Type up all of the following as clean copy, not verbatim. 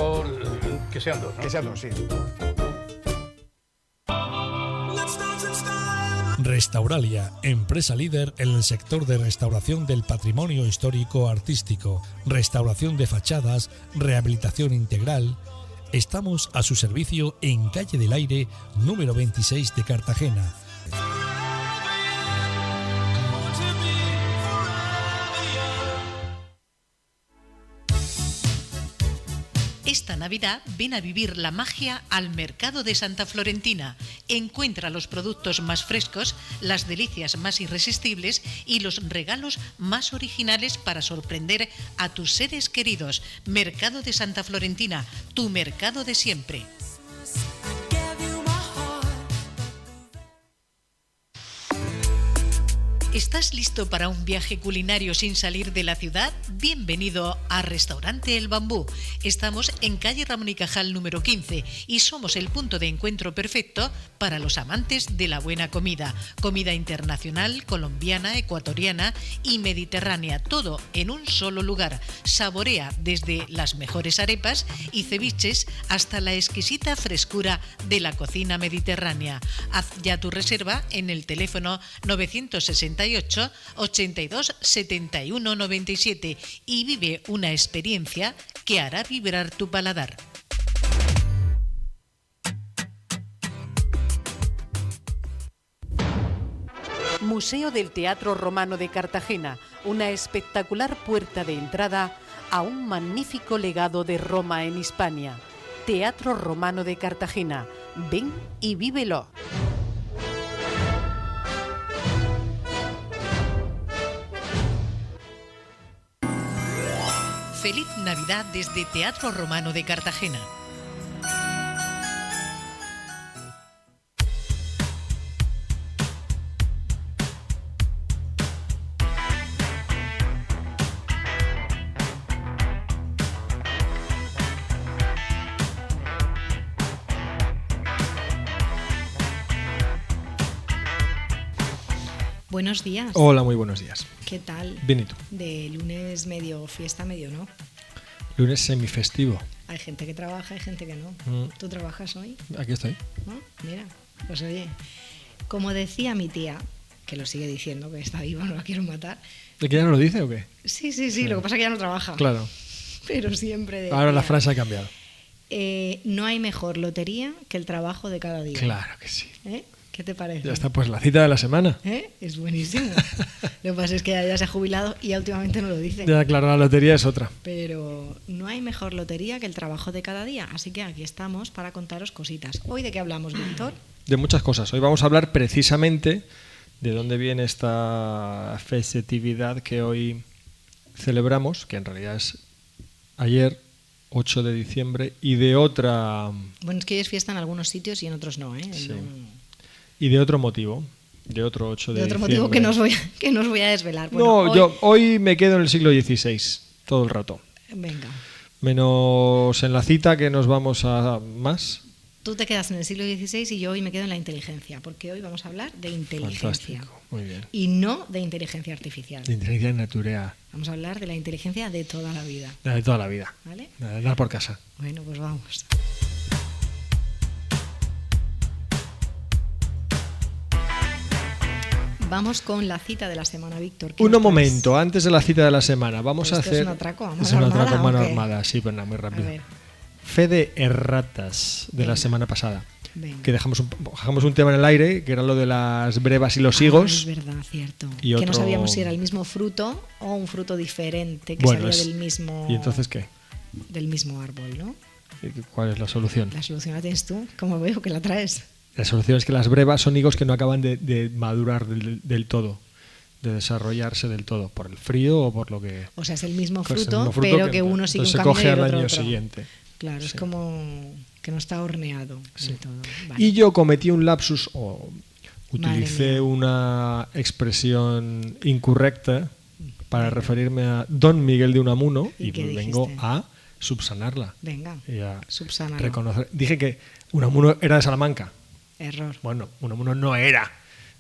mejor que sean dos, ¿no? Que sean dos, sí. Restauralia, empresa líder en el sector de restauración del patrimonio histórico artístico, restauración de fachadas, rehabilitación integral. Estamos a su servicio en Calle del Aire, número 26 de Cartagena. Esta Navidad ven a vivir la magia al Mercado de Santa Florentina. Encuentra los productos más frescos, las delicias más irresistibles y los regalos más originales para sorprender a tus seres queridos. Mercado de Santa Florentina, tu mercado de siempre. ¿Estás listo para un viaje culinario sin salir de la ciudad? Bienvenido a Restaurante El Bambú. Estamos en calle Ramón y Cajal número 15 y somos el punto de encuentro perfecto para los amantes de la buena comida. Comida internacional, colombiana, ecuatoriana y mediterránea, todo en un solo lugar. Saborea desde las mejores arepas y ceviches hasta la exquisita frescura de la cocina mediterránea. Haz ya tu reserva en el teléfono 968 82 71 97 y vive una experiencia que hará vibrar tu paladar. Museo del Teatro Romano de Cartagena, una espectacular puerta de entrada a un magnífico legado de Roma en Hispania. Teatro Romano de Cartagena, ven y vívelo. Feliz Navidad desde Teatro Romano de Cartagena. Buenos días. Hola, muy buenos días. ¿Qué tal? Bien, ¿y tú? De lunes medio fiesta, medio no. Lunes semifestivo. Hay gente que trabaja, hay gente que no. ¿Tú trabajas hoy? Aquí estoy. ¿No? Mira, pues oye, como decía mi tía, que lo sigue diciendo, que está viva, no la quiero matar. ¿De que ya no lo dice o qué? Sí, lo que pasa es que ya no trabaja. Claro. Pero siempre decía, Ahora la frase ha cambiado. No hay mejor lotería que el trabajo de cada día. Claro que sí. ¿Qué te parece? Ya está, pues la cita de la semana. Es buenísimo. Lo que pasa es que ya se ha jubilado y ya últimamente no lo dice. Ya, claro, la lotería es otra. Pero no hay mejor lotería que el trabajo de cada día. Así que aquí estamos para contaros cositas. ¿Hoy de qué hablamos, Víctor? De muchas cosas. Hoy vamos a hablar precisamente de dónde viene esta festividad que hoy celebramos, que en realidad es ayer, 8 de diciembre, y de otra... Bueno, es que hoy es fiesta en algunos sitios y en otros no, ¿eh? Sí. No... Y de otro motivo, de otro 8 de otro diciembre. motivo que no os voy a desvelar. Bueno, no, yo hoy me quedo en el siglo XVI, todo el rato. Venga. Menos en la cita que nos vamos a más. Tú te quedas en el siglo XVI y yo hoy me quedo en la inteligencia, porque hoy vamos a hablar de inteligencia. Fantástico, muy bien. Y no de inteligencia artificial. De inteligencia natural. Vamos a hablar de la inteligencia de toda la vida. La de toda la vida. ¿Vale? La de dar por casa. Bueno, pues vamos. Vamos con la cita de la semana, Víctor. Un momento, antes de la cita de la semana, vamos a hacer... ¿Es un atraco a mano armada? Es un atraco a mano armada, armada, sí, pues nada, muy rápido. A ver. Fe de erratas de la semana pasada. Venga. Que dejamos un tema en el aire, que era lo de las brevas y los higos. Es verdad, cierto. Y que otro... no sabíamos si era el mismo fruto o un fruto diferente que bueno, salía del mismo... ¿Y entonces qué? Del mismo árbol, ¿no? ¿Cuál es la solución? La solución la tienes tú, como veo que la traes. La solución es que las brevas son higos que no acaban de madurar del todo, de desarrollarse del todo, por el frío o por lo que... O sea, es el mismo pues fruto, el mismo pero que uno sigue un se camino coge y el al otro año otro. siguiente. Claro, Sí. es como que no está horneado del todo. Vale. Y yo cometí un lapsus o Madre utilicé mía. una expresión incorrecta para referirme a Don Miguel de Unamuno ¿Y y qué vengo dijiste? a subsanarla. Venga, Y a subsánalo. Dije que Unamuno era de Salamanca. Error. Bueno, Unamuno no era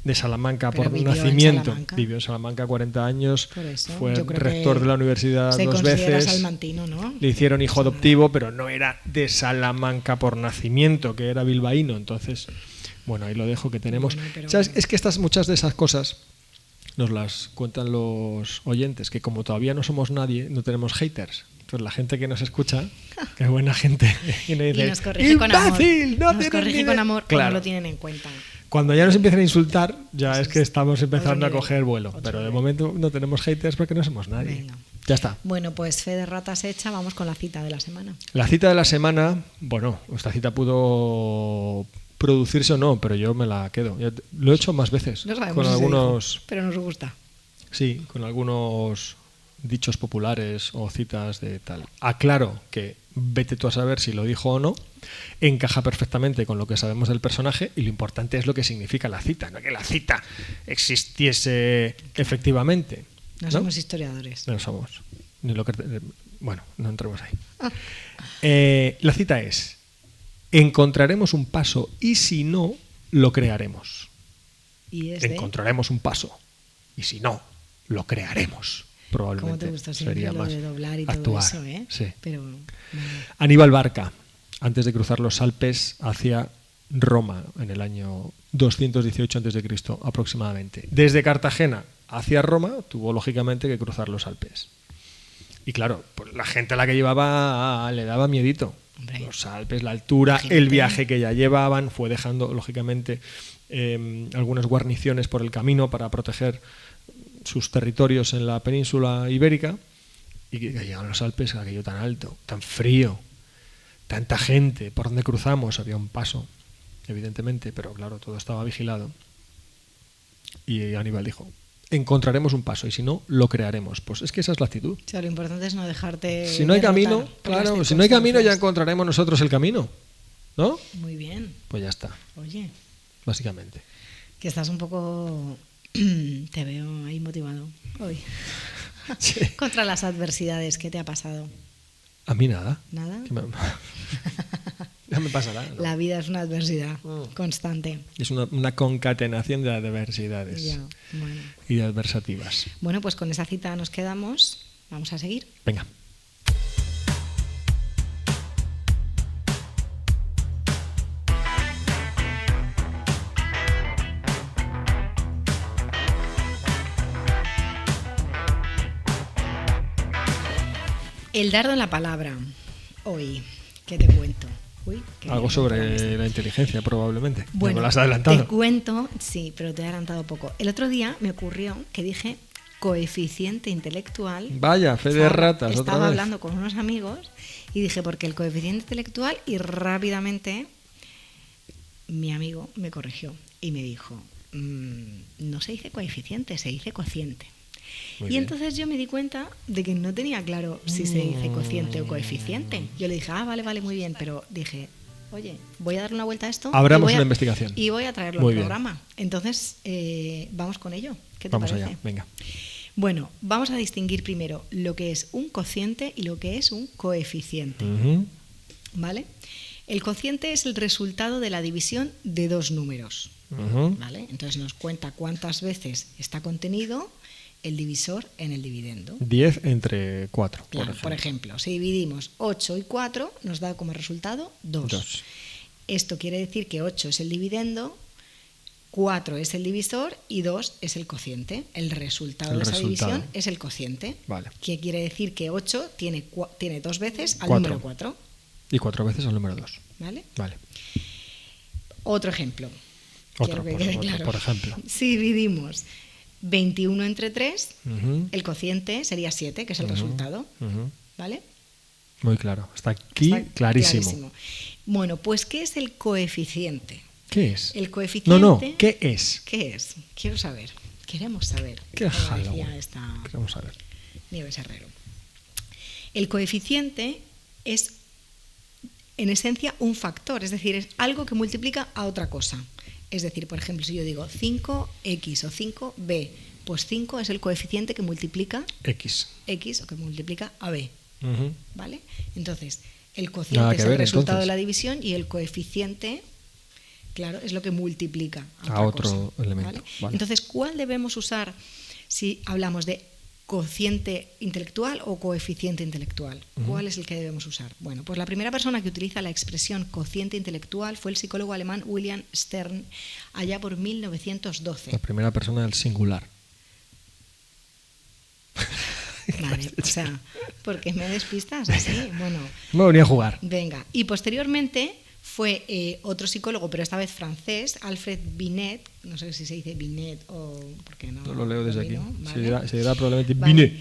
de Salamanca Pero por vivió en nacimiento. Salamanca. Vivió en Salamanca 40 años, Por eso, fue yo creo rector que de la universidad se 2 considera veces. salmantino, ¿no? Le hicieron hijo adoptivo, pero no era de Salamanca por nacimiento, que era bilbaíno. Entonces, bueno, ahí lo dejo que tenemos. Bueno, pero- ¿Sabes? Es que muchas de esas cosas nos las cuentan los oyentes, que como todavía no somos nadie, no tenemos haters. Entonces la gente que nos escucha, qué buena gente, y nos dice, Y nos corrige con amor. ¡imbécil! No Nos tienes corrige ni con idea". amor o Claro. no lo tienen en cuenta. Cuando ya nos empiezan a insultar, ya es que estamos empezando a nivel. coger vuelo. Otro Pero de nivel. momento no tenemos haters porque no somos nadie. Venga. Ya está. Bueno, pues fe de ratas hecha, vamos con la cita de la semana. La cita de la semana, bueno, esta cita pudo producirse o no, pero yo me la quedo. Lo he hecho más veces. No sabemos con si se algunos, dijo, pero nos gusta. sí, con algunos dichos populares o citas de tal. Aclaro que vete tú a saber si lo dijo o no, encaja perfectamente con lo que sabemos del personaje y lo importante es lo que significa la cita, no que la cita existiese efectivamente. No ¿no? somos historiadores. No lo somos. Ni lo que, bueno, no entremos ahí. La cita es: encontraremos un paso y si no, lo crearemos. Y es de... Encontraremos un paso y si no, lo crearemos. ¿Cómo Probablemente te gusta siempre sería lo más de doblar y todo actuar. eso, eh? Sí. Pero... Aníbal Barca, antes de cruzar los Alpes hacia Roma en el año 218 a.C. aproximadamente. Desde Cartagena hacia Roma tuvo lógicamente que cruzar los Alpes. Y claro, pues la gente a la que llevaba le daba miedito. Hombre. Los Alpes, la altura, Imagínate. el viaje que ya llevaban, fue dejando lógicamente algunas guarniciones por el camino para proteger sus territorios en la península ibérica. Y que llegan los Alpes, aquello tan alto, tan frío, tanta gente, por donde cruzamos había un paso, evidentemente, pero claro, todo estaba vigilado. Y Aníbal dijo: encontraremos un paso y si no, lo crearemos. Pues es que esa es la actitud. O sea, lo importante es no dejarte... Si no hay derrotar camino, por las claro, si no hay camino ya circunstancias. encontraremos nosotros el camino, ¿no? Muy bien. Pues ya está, Oye, básicamente. que estás un poco... Te veo ahí motivado hoy. Sí. Contra las adversidades, ¿qué te ha pasado? A mí nada. ¿Nada? ¿Qué no me pasará. ¿no? La vida es una adversidad constante. Es una concatenación de adversidades Ya, bueno. y de adversativas. Bueno, pues con esa cita nos quedamos. Vamos a seguir. Venga. El dardo en la palabra. Hoy, ¿qué te cuento? Uy, qué Algo bien, sobre la inteligencia, probablemente. Bueno, me lo has adelantado. te cuento, sí, pero te he adelantado poco. El otro día me ocurrió que dije coeficiente intelectual. Vaya, fe de ratas, otra Estaba vez. hablando con unos amigos y dije, porque el coeficiente intelectual, y rápidamente mi amigo me corrigió y me dijo, no se dice coeficiente, se dice cociente. Muy Y bien. entonces yo me di cuenta de que no tenía claro si se dice cociente o coeficiente. Yo le dije, vale, muy bien, pero dije, oye, voy a dar una vuelta a esto. Abramos y voy a- una investigación. Y voy a traerlo Muy al bien. programa. Entonces, vamos con ello. ¿Qué te Vamos parece? allá, venga. Bueno, vamos a distinguir primero lo que es un cociente y lo que es un coeficiente. Ujú. ¿Vale? El cociente es el resultado de la división de dos números. Ujú. ¿Vale? Entonces nos cuenta cuántas veces está contenido el divisor en el dividendo. 10 entre 4. Claro, por ejemplo, si dividimos 8 y 4, nos da como resultado 2. 2. Esto quiere decir que 8 es el dividendo, 4 es el divisor y 2 es el cociente. El resultado El de esa resultado. división es el cociente. Vale. Que quiere decir que 8 tiene 2 veces al Cuatro. número 4. Y 4 veces al número 2. ¿Vale? Vale. Otro ejemplo. Otro, Quiero que quede otro, claro. por ejemplo. Si dividimos 21 entre 3, Ujú. el cociente sería 7, que es el resultado. Ujú. ¿Vale? Muy claro. Está aquí Está clarísimo. Bueno, pues ¿qué es el coeficiente? ¿Qué es? El coeficiente... No, ¿qué es? ¿Qué es? Quiero saber. Queremos saber. ¿Qué como Halloween? decía esta Vamos a ver. Nieves Herrero. El coeficiente es, en esencia, un factor, es decir, es algo que multiplica a otra cosa. Es decir, por ejemplo, si yo digo 5x o 5b, pues 5 es el coeficiente que multiplica X. x o que multiplica a b. Ujú. ¿Vale? Entonces, el Nada cociente que es el ver, resultado entonces. de la división y el coeficiente Claro, es lo que multiplica a otro cosa, elemento. ¿vale? Vale. Entonces, ¿cuál debemos usar si hablamos de cociente intelectual o coeficiente intelectual? ¿Cuál es el que debemos usar? Bueno, pues la primera persona que utiliza la expresión cociente intelectual fue el psicólogo alemán William Stern, allá por 1912. La primera persona del singular. Vale, o sea, ¿por qué me despistas así? Bueno, Me venía a jugar. venga. Y posteriormente fue otro psicólogo, pero esta vez francés, Alfred Binet, no sé si se dice Binet o... porque no No lo leo desde aquí. ¿vale? Se dirá probablemente Vale. Binet.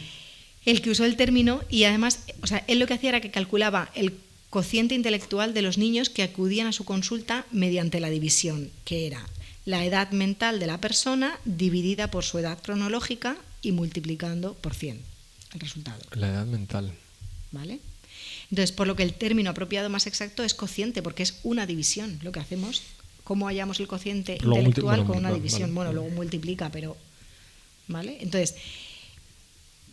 El que usó el término y además, o sea, él lo que hacía era que calculaba el cociente intelectual de los niños que acudían a su consulta mediante la división, que era la edad mental de la persona dividida por su edad cronológica y multiplicando por 100 el resultado. La edad mental. ¿Vale? Entonces, por lo que el término apropiado más exacto es cociente, porque es una división. Lo que hacemos, cómo hallamos el cociente Luego intelectual con una vale, división. vale. Bueno, luego multiplica, pero... ¿Vale? Entonces,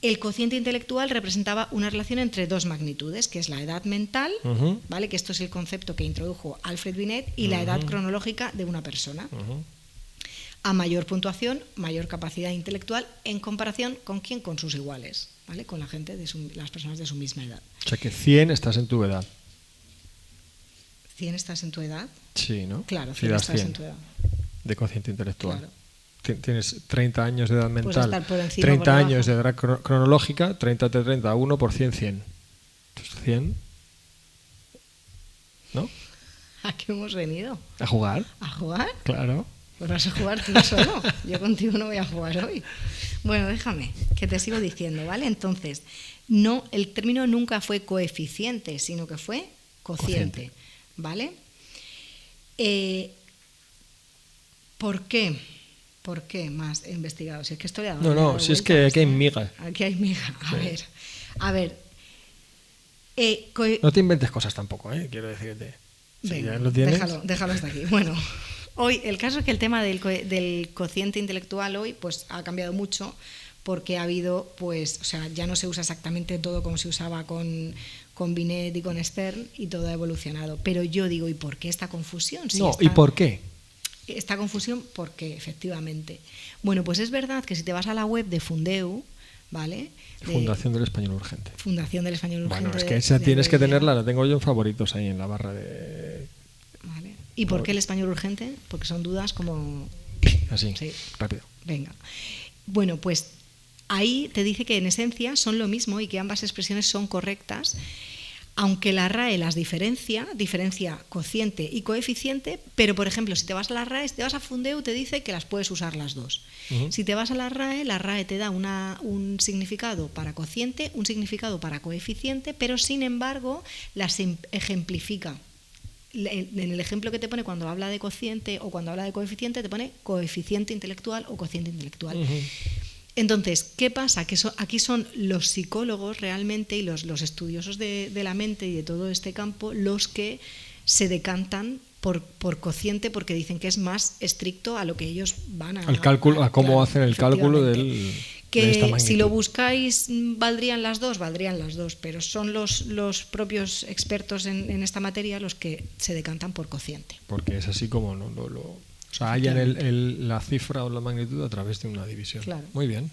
el cociente intelectual representaba una relación entre dos magnitudes, que es la edad mental, Ujú. ¿vale? Que esto es el concepto que introdujo Alfred Binet, y la edad cronológica de una persona. Ujú. A mayor puntuación, mayor capacidad intelectual en comparación con quién, con sus iguales, ¿vale? Con la gente las personas de su misma edad. O sea que 100 estás en tu edad. 100 estás en tu edad. Sí, ¿no? Claro, Si 100 das estás 100 en tu edad. de cociente intelectual. Claro. Tienes 30 años de edad Puedes mental, estar por encima o 30 por años de debajo. edad cronológica, 30 entre 30, 1 por 100, 100. Entonces, 100, ¿no? ¿A qué hemos venido? A jugar, ¿A jugar? claro. Pues vas a jugar tú solo. Yo contigo no voy a jugar hoy. Bueno, déjame, que te sigo diciendo, ¿vale? Entonces, no, el término nunca fue coeficiente, sino que fue cociente, ¿vale? ¿Por qué? ¿Por qué más he investigado? Si es que estoy dando No, si es que aquí hay miga. Aquí hay miga. A ver. No te inventes cosas tampoco, ¿eh? Quiero decirte. Si Venga, ya lo tienes. déjalo hasta aquí. Bueno, hoy el caso es que el tema del cociente intelectual hoy pues ha cambiado mucho porque ha habido, pues, o sea, ya no se usa exactamente todo como se usaba con Binet y con Stern y todo ha evolucionado. Pero yo digo, ¿y por qué esta confusión? Si No, ¿y por qué? Esta confusión, porque efectivamente. Bueno, pues es verdad que si te vas a la web de Fundeu, ¿vale? Fundación del Español Urgente. Fundación del Español Urgente. Bueno, es que esa tienes que tenerla, la tengo yo en favoritos ahí en la barra de... Vale. ¿Y por qué el español urgente? Porque son dudas como... Así, Sí. rápido. Venga. Bueno, pues ahí te dice que en esencia son lo mismo y que ambas expresiones son correctas, aunque la RAE las diferencia cociente y coeficiente, pero por ejemplo, si te vas a la RAE, si te vas a Fundeu, te dice que las puedes usar las dos. Ujú. Si te vas a la RAE te da un significado para cociente, un significado para coeficiente, pero sin embargo las ejemplifica. En el ejemplo que te pone cuando habla de cociente o cuando habla de coeficiente, te pone coeficiente intelectual o cociente intelectual. Ujú. Entonces, ¿qué pasa? Que aquí son los psicólogos realmente y los estudiosos de la mente y de todo este campo los que se decantan por cociente porque dicen que es más estricto a lo que ellos van a... Al cálculo, a cómo claro, hacen el cálculo efectivamente. de esta Que magnitud. si lo buscáis valdrían las dos, pero son los propios expertos en esta materia los que se decantan por cociente. Porque es así como o sea, hallan la cifra o la magnitud a través de una división. Claro. Muy bien.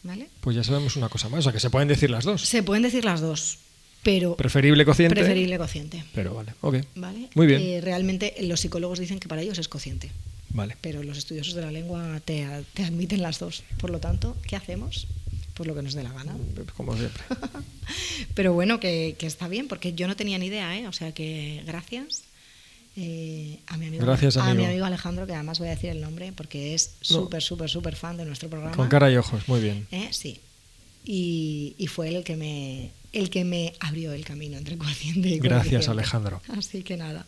¿Vale? Pues ya sabemos una cosa más, o sea, que se pueden decir las dos. Se pueden decir las dos, pero Preferible cociente. preferible cociente. Pero vale, ok. ¿Vale? Muy bien. Realmente los psicólogos dicen que para ellos es cociente, Vale. pero los estudiosos de la lengua te admiten las dos. Por lo tanto, ¿qué hacemos? Pues lo que nos dé la gana. Como siempre. Pero bueno, que está bien, porque yo no tenía ni idea, ¿eh? O sea que gracias a mi amigo, Gracias, a mi amigo. amigo Alejandro, que además voy a decir el nombre porque es súper, súper, súper fan de nuestro programa. Con cara y ojos, muy bien. Sí. Y fue él el que me abrió el camino entre cociente y Gracias, coeficiente. Alejandro. Así que nada.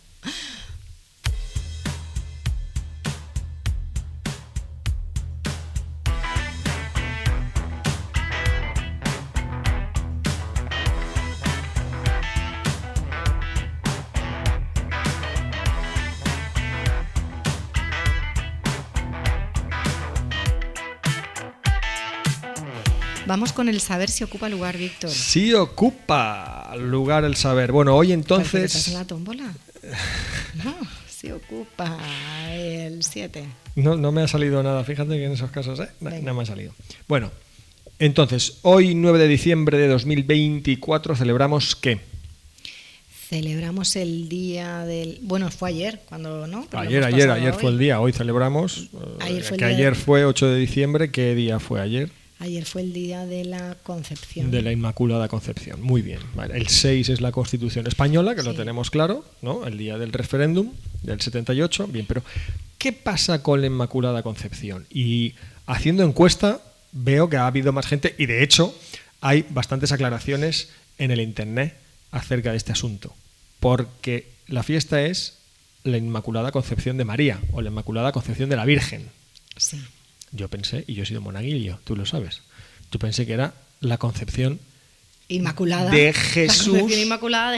Vamos con el saber si ocupa lugar, Víctor. Sí ocupa lugar el saber. Bueno, hoy ¿Estás en entonces... la tómbola? No, se ocupa el 7. No me ha salido nada, fíjate que en esos casos no me ha salido. Bueno, entonces, hoy 9 de diciembre de 2024 celebramos ¿qué? Celebramos el día del... Bueno, fue ayer, cuando no. Ayer fue el día, hoy celebramos. Ayer fue 8 de diciembre, ¿qué día fue ayer? Ayer fue el día de la Concepción. De la Inmaculada Concepción, muy bien. Vale. El 6 es la Constitución Española, que lo tenemos claro, ¿no? El día del referéndum, del 78. Bien, pero ¿qué pasa con la Inmaculada Concepción? Y haciendo encuesta veo que ha habido más gente y de hecho hay bastantes aclaraciones en el internet acerca de este asunto. Porque la fiesta es la Inmaculada Concepción de María o la Inmaculada Concepción de la Virgen. Sí. Yo pensé, y yo he sido monaguillo, tú lo sabes, yo pensé que era la concepción Inmaculada de Jesús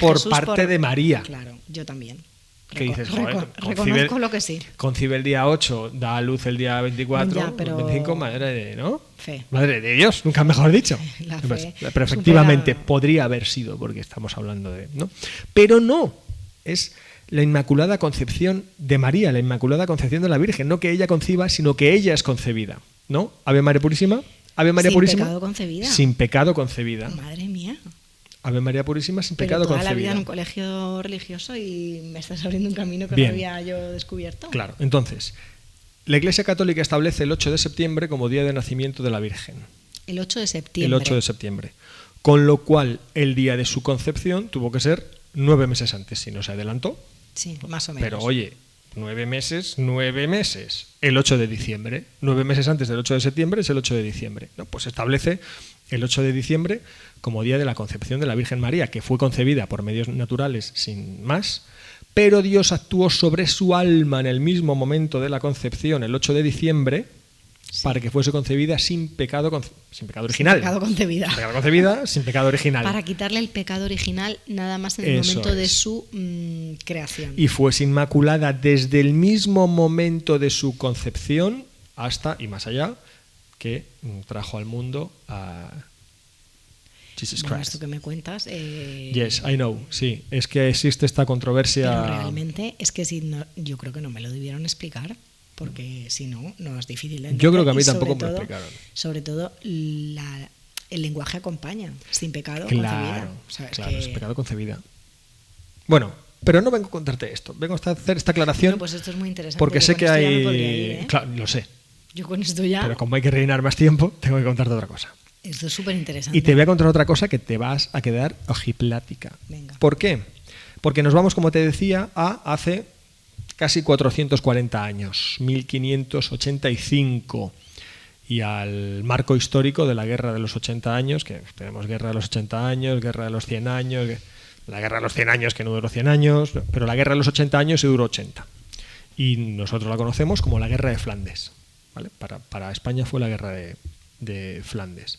por parte de María. Claro, yo también. ¿Qué dices? Reconozco lo que sí. Concibe el día 8, da a luz el día 24, ya, pero 25, madre de, ¿no? Fe. Madre de Dios, nunca mejor dicho. La fe pero efectivamente podría haber sido, porque estamos hablando de, ¿no? Pero no, es la Inmaculada Concepción de María, la Inmaculada Concepción de la Virgen, no que ella conciba, sino que ella es concebida, ¿no? Ave María Purísima, Ave María Purísima. Sin pecado concebida. Sin pecado concebida. Madre mía. Ave María Purísima, sin pecado toda concebida. la vida en un colegio religioso y me estás abriendo un camino que Bien. no había yo descubierto. Claro, entonces, la Iglesia Católica establece el 8 de septiembre como día de nacimiento de la Virgen. El 8 de septiembre. El 8 de septiembre. Con lo cual, el día de su concepción tuvo que ser 9 meses antes, si no se adelantó. Sí, más o menos. Pero oye, 9 meses. El 8 de diciembre. 9 meses antes del 8 de septiembre es el 8 de diciembre. ¿No? Pues establece el 8 de diciembre como día de la concepción de la Virgen María, que fue concebida por medios naturales sin más, pero Dios actuó sobre su alma en el mismo momento de la concepción, el 8 de diciembre, para que fuese concebida sin pecado original. Sin pecado concebida. Sin pecado concebida, sin pecado original. Para quitarle el pecado original nada más en el momento de su creación. Y fuese inmaculada desde el mismo momento de su concepción hasta y más allá, que trajo al mundo a Jesus Bueno, Christ. esto que me cuentas... Yes, I know, sí. Es que existe esta controversia... Pero realmente es que yo creo que no me lo debieron explicar, porque si no, no es difícil de entender. Yo creo que a mí Y tampoco me lo explicaron. Sobre todo, el lenguaje acompaña, sin pecado Claro, concebida. O sea, es pecado concebida. Bueno, pero no vengo a contarte esto. Vengo a hacer esta aclaración. Bueno, pues esto es muy interesante. Porque sé con que esto ya hay... me podría ir, ¿eh? Claro, lo sé. Yo con esto ya... Pero como hay que rellenar más tiempo, tengo que contarte otra cosa. Esto es súper interesante. Y te voy a contar otra cosa que te vas a quedar ojiplática. Venga. ¿Por qué? Porque nos vamos, como te decía, a hace casi 440 años, 1585, y al marco histórico de la Guerra de los 80 años, que tenemos Guerra de los 80 años, Guerra de los 100 años, la Guerra de los 100 años que no duró 100 años, pero la Guerra de los 80 años sí duró 80. Y nosotros la conocemos como la Guerra de Flandes, ¿vale? Para España fue la Guerra de Flandes.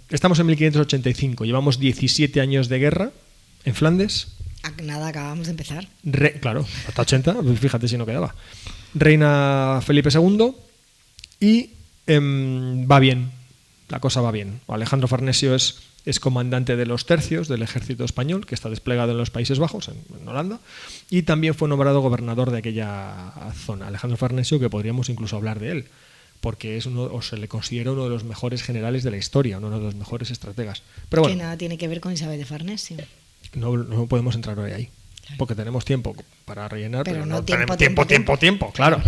Estamos en 1585, llevamos 17 años de guerra en Flandes. Nada, acabamos de empezar. Claro, hasta 80, fíjate si no quedaba. Reina Felipe II y va bien, la cosa va bien. Alejandro Farnesio es comandante de los tercios del ejército español, que está desplegado en los Países Bajos, en Holanda, y también fue nombrado gobernador de aquella zona. Alejandro Farnesio, que podríamos incluso hablar de él, porque se le considera uno de los mejores generales de la historia, uno de los mejores estrategas. Pero bueno, que nada tiene que ver con Isabel de Farnesio. No podemos entrar hoy ahí, claro, porque tenemos tiempo para rellenar, pero no tiempo, tenemos tiempo, claro.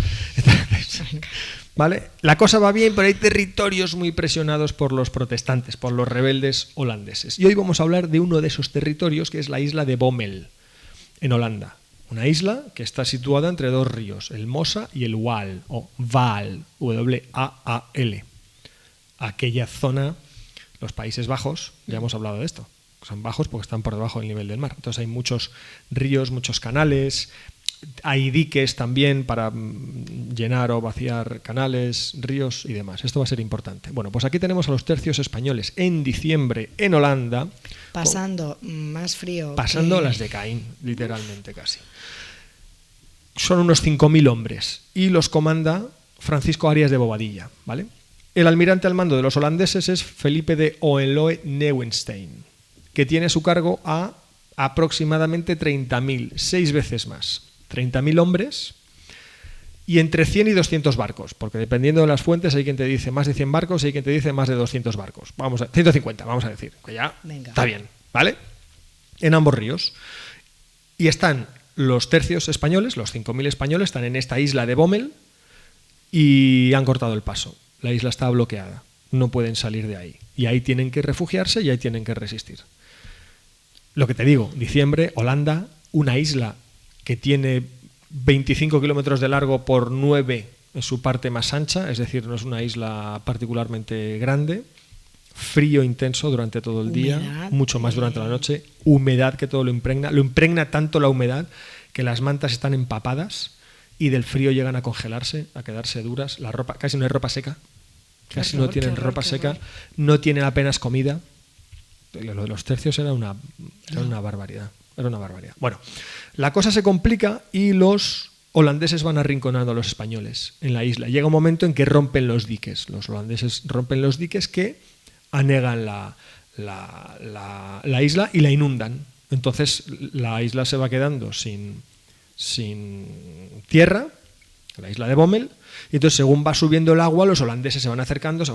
¿Vale? La cosa va bien, pero hay territorios muy presionados por los protestantes, por los rebeldes holandeses. Y hoy vamos a hablar de uno de esos territorios, que es la isla de Bommel, en Holanda. Una isla que está situada entre dos ríos, el Mosa y el Waal, o Waal, W-A-A-L. Aquella zona, los Países Bajos, ya hemos hablado de esto, son bajos porque están por debajo del nivel del mar. Entonces hay muchos ríos, muchos canales, hay diques también para llenar o vaciar canales, ríos y demás. Esto va a ser importante. Bueno, pues aquí tenemos a los tercios españoles en diciembre en Holanda. Pasando más frío. Pasando las de Caín, literalmente casi. Son unos 5.000 hombres y los comanda Francisco Arias de Bobadilla, ¿vale? El almirante al mando de los holandeses es Felipe de Hohenlohe-Neuenstein, que tiene a su cargo a aproximadamente 30.000, 6 veces más. 30.000 hombres y entre 100 y 200 barcos, porque dependiendo de las fuentes hay quien te dice más de 100 barcos y hay quien te dice más de 200 barcos. 150, vamos a decir, que ya está bien, ¿vale? En ambos ríos. Y están los tercios españoles, los 5.000 españoles, están en esta isla de Bommel y han cortado el paso. La isla está bloqueada, no pueden salir de ahí. Y ahí tienen que refugiarse y ahí tienen que resistir. Lo que te digo, diciembre, Holanda, una isla que tiene 25 kilómetros de largo por 9 en su parte más ancha, es decir, no es una isla particularmente grande, frío intenso durante todo el día, mucho más durante la noche, humedad que todo lo impregna tanto la humedad que las mantas están empapadas y del frío llegan a congelarse, a quedarse duras, la ropa, casi no hay ropa seca, casi no tienen ropa seca, no tienen apenas comida. Lo de los tercios era una barbaridad. Era una barbaridad. Bueno, la cosa se complica y los holandeses van arrinconando a los españoles en la isla. Llega un momento en que rompen los diques. Los holandeses rompen los diques que anegan la isla y la inundan. Entonces la isla se va quedando sin tierra, la isla de Bommel. Y entonces, según va subiendo el agua, los holandeses se van acercando,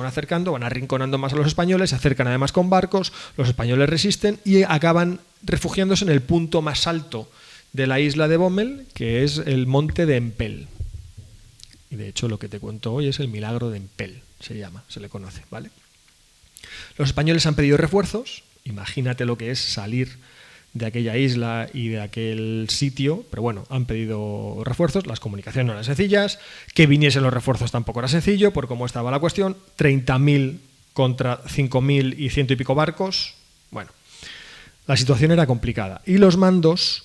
van arrinconando más a los españoles, se acercan además con barcos, los españoles resisten y acaban refugiándose en el punto más alto de la isla de Bommel, que es el monte de Empel. Y de hecho, lo que te cuento hoy es el milagro de Empel, se le conoce, ¿vale? Los españoles han pedido refuerzos, imagínate lo que es salir de aquella isla y de aquel sitio, pero bueno, han pedido refuerzos, las comunicaciones no eran sencillas, que viniesen los refuerzos tampoco era sencillo, por cómo estaba la cuestión, 30.000 contra 5.000 y 100 y pico barcos, bueno, la situación era complicada. Y los mandos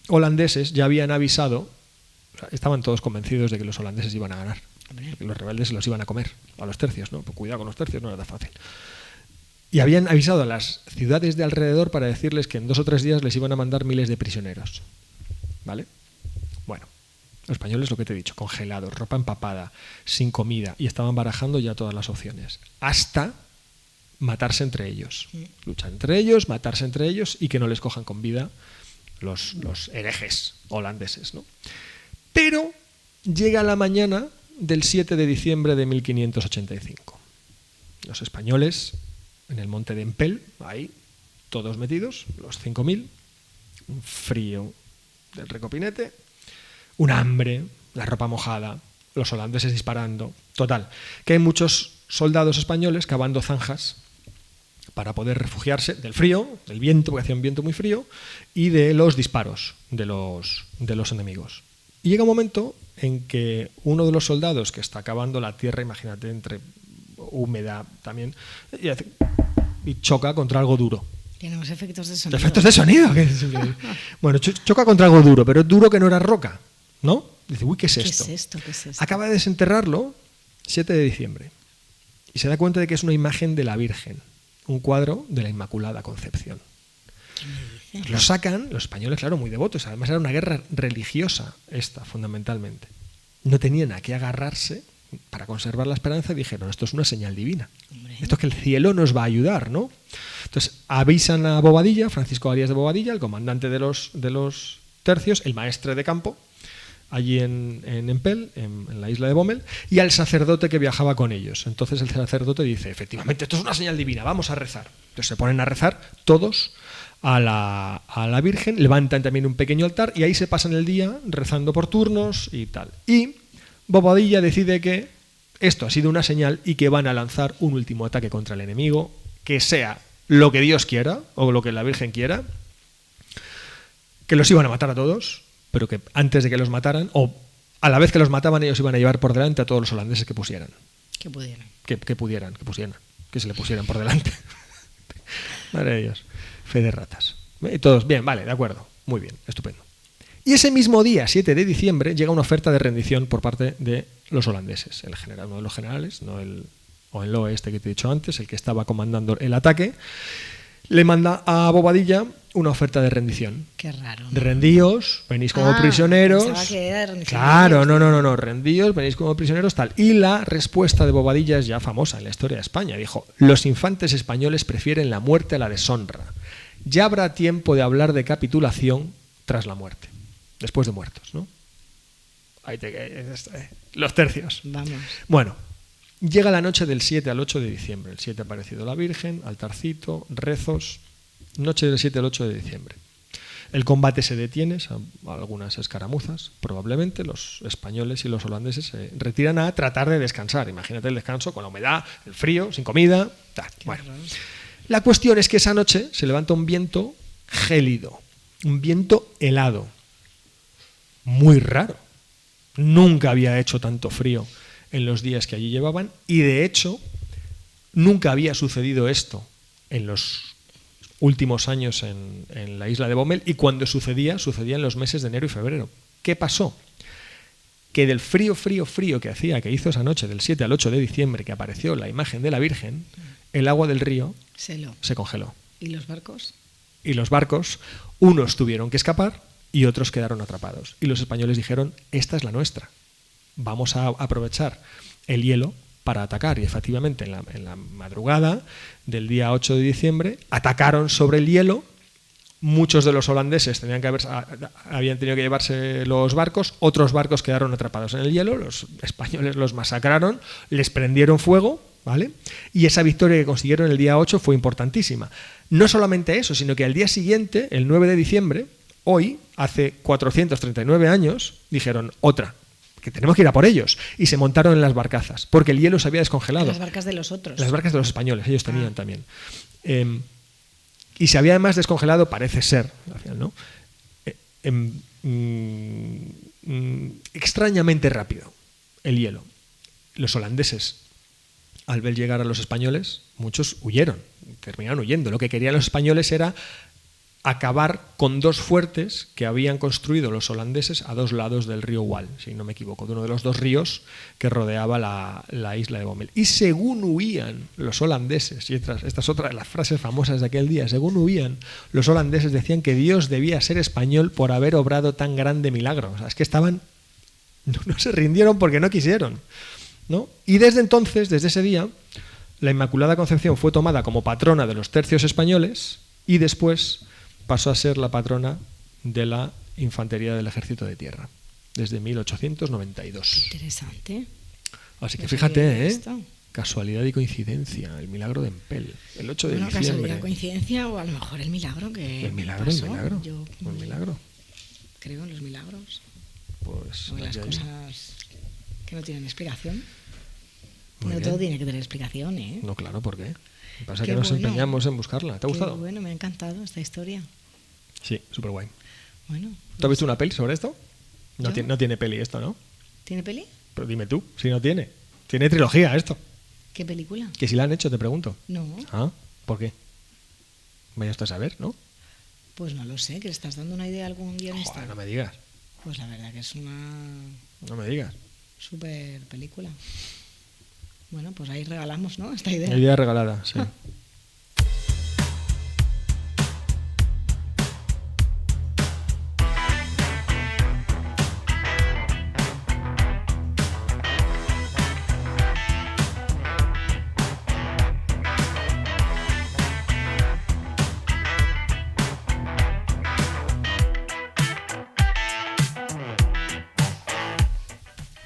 holandeses ya habían avisado, estaban todos convencidos de que los holandeses iban a ganar, que los rebeldes se los iban a comer, a los tercios, ¿no? Pues cuidado con los tercios, no era tan fácil. Y habían avisado a las ciudades de alrededor para decirles que en 2 o 3 días les iban a mandar miles de prisioneros. ¿Vale? Bueno, los españoles, lo que te he dicho, congelados, ropa empapada, sin comida, y estaban barajando ya todas las opciones. Hasta matarse entre ellos. Luchar entre ellos, matarse entre ellos y que no les cojan con vida los herejes holandeses, ¿no? Pero llega la mañana del 7 de diciembre de 1585. Los españoles en el monte de Empel, ahí, todos metidos, los 5.000, un frío del recopinete, un hambre, la ropa mojada, los holandeses disparando. Total, que hay muchos soldados españoles cavando zanjas para poder refugiarse del frío, del viento, porque hacía un viento muy frío, y de los disparos de los enemigos. Y llega un momento en que uno de los soldados que está cavando la tierra, imagínate, entre húmeda también, y choca contra algo duro. Tenemos efectos de sonido. Efectos de sonido. Bueno, choca contra algo duro, pero es duro que no era roca, ¿no? Dice, uy, ¿qué es esto? ¿Qué es esto? Acaba de desenterrarlo 7 de diciembre y se da cuenta de que es una imagen de la Virgen, un cuadro de la Inmaculada Concepción. ¿Qué me dice? Lo sacan, los españoles, claro, muy devotos, además era una guerra religiosa esta, fundamentalmente. No tenían a qué agarrarse para conservar la esperanza y dijeron, esto es una señal divina. Hombre. Esto es que el cielo nos va a ayudar, ¿no? Entonces avisan a Bobadilla, Francisco Arias de Bobadilla, el comandante de los tercios, el maestre de campo, allí en Empel, en la isla de Bommel, y al sacerdote que viajaba con ellos. Entonces el sacerdote dice, efectivamente, esto es una señal divina, vamos a rezar. Entonces se ponen a rezar todos a la Virgen, levantan también un pequeño altar y ahí se pasan el día rezando por turnos y tal. Y Bobadilla decide que esto ha sido una señal y que van a lanzar un último ataque contra el enemigo, que sea lo que Dios quiera o lo que la Virgen quiera, que los iban a matar a todos, pero que antes de que los mataran, o a la vez que los mataban, ellos iban a llevar por delante a todos los holandeses que pusieran. Que pudieran. Que se le pusieran por delante. Madre de Dios. Fe de ratas. Y todos, bien, vale, de acuerdo. Muy bien, estupendo. Y ese mismo día, 7 de diciembre, llega una oferta de rendición por parte de los holandeses. El general, uno de los generales, no el Oenloe este que te he dicho antes, el que estaba comandando el ataque, le manda a Bobadilla una oferta de rendición. Qué raro. De rendíos, venís como prisioneros. Pensaba que era rendición. Claro, no, rendíos, venís como prisioneros, tal. Y la respuesta de Bobadilla es ya famosa en la historia de España. Dijo, los infantes españoles prefieren la muerte a la deshonra. ya habrá tiempo de hablar de capitulación tras la muerte, después de muertos, ¿no? Los tercios. Vamos. Bueno, llega la noche del 7 al 8 de diciembre. El 7 ha aparecido la Virgen, altarcito, rezos. Noche del 7 al 8 de diciembre. El combate se detiene, algunas escaramuzas, probablemente los españoles y los holandeses se retiran a tratar de descansar. Imagínate el descanso con la humedad, el frío, sin comida. Bueno, la cuestión es que esa noche se levanta un viento gélido, un viento helado, muy raro. Nunca había hecho tanto frío en los días que allí llevaban y de hecho nunca había sucedido esto en los últimos años en la isla de Bommel, y cuando sucedía en los meses de enero y febrero. ¿Qué pasó? Que del frío que hizo esa noche del 7 al 8 de diciembre, que apareció la imagen de la Virgen, el agua del río se congeló. ¿Y los barcos? Y los barcos, unos tuvieron que escapar y otros quedaron atrapados. Y los españoles dijeron, esta es la nuestra. Vamos a aprovechar el hielo para atacar. Y efectivamente, en la madrugada del día 8 de diciembre, atacaron sobre el hielo. Muchos de los holandeses habían tenido que llevarse los barcos, otros barcos quedaron atrapados en el hielo, los españoles los masacraron, les prendieron fuego, ¿vale? Y esa victoria que consiguieron el día 8 fue importantísima. No solamente eso, sino que al día siguiente, el 9 de diciembre, hoy, hace 439 años, dijeron otra, que tenemos que ir a por ellos. Y se montaron en las barcazas, porque el hielo se había descongelado. Las barcas de los otros. Las barcas de los españoles, ellos tenían también. Y se había además descongelado, parece ser, ¿no? Extrañamente rápido el hielo. Los holandeses, al ver llegar a los españoles, muchos huyeron, terminaron huyendo. Lo que querían los españoles era acabar con dos fuertes que habían construido los holandeses a dos lados del río Waal, si no me equivoco, de uno de los dos ríos que rodeaba la isla de Bommel. Y según huían los holandeses, y esta es otra de las frases famosas de aquel día, según huían los holandeses decían que Dios debía ser español por haber obrado tan grande milagro. O sea, es que no se rindieron porque no quisieron, ¿no? Y desde entonces, desde ese día, la Inmaculada Concepción fue tomada como patrona de los tercios españoles y después pasó a ser la patrona de la infantería del Ejército de Tierra, desde 1892. Interesante. Así que fíjate, casualidad y coincidencia, el milagro de Empel, el 8 de diciembre. Casualidad, coincidencia o a lo mejor el milagro que El milagro. Yo el milagro. creo en los milagros. Pues O en las cosas que no tienen explicación. Muy No bien. todo tiene que tener explicación, ¿eh? No, claro, ¿por qué? Pasa Qué que nos bueno. empeñamos en buscarla. ¿Te ha gustado? Bueno, me ha encantado esta historia. Sí, súper guay. Bueno. ¿Tú has visto una peli sobre esto? No, ¿Yo? no tiene peli esto, ¿no? ¿Tiene peli? Pero dime tú, si no tiene. Tiene trilogía esto. ¿Qué película? Que si la han hecho, te pregunto. No, Ah, ¿por qué? Vaya esto a saber, ¿no? pues no lo sé, que le estás dando una idea a algún guionista. Joder, no me digas. Pues la verdad que es una No me digas. super película. Bueno, pues ahí regalamos, ¿no? Esta idea. Idea regalada, sí.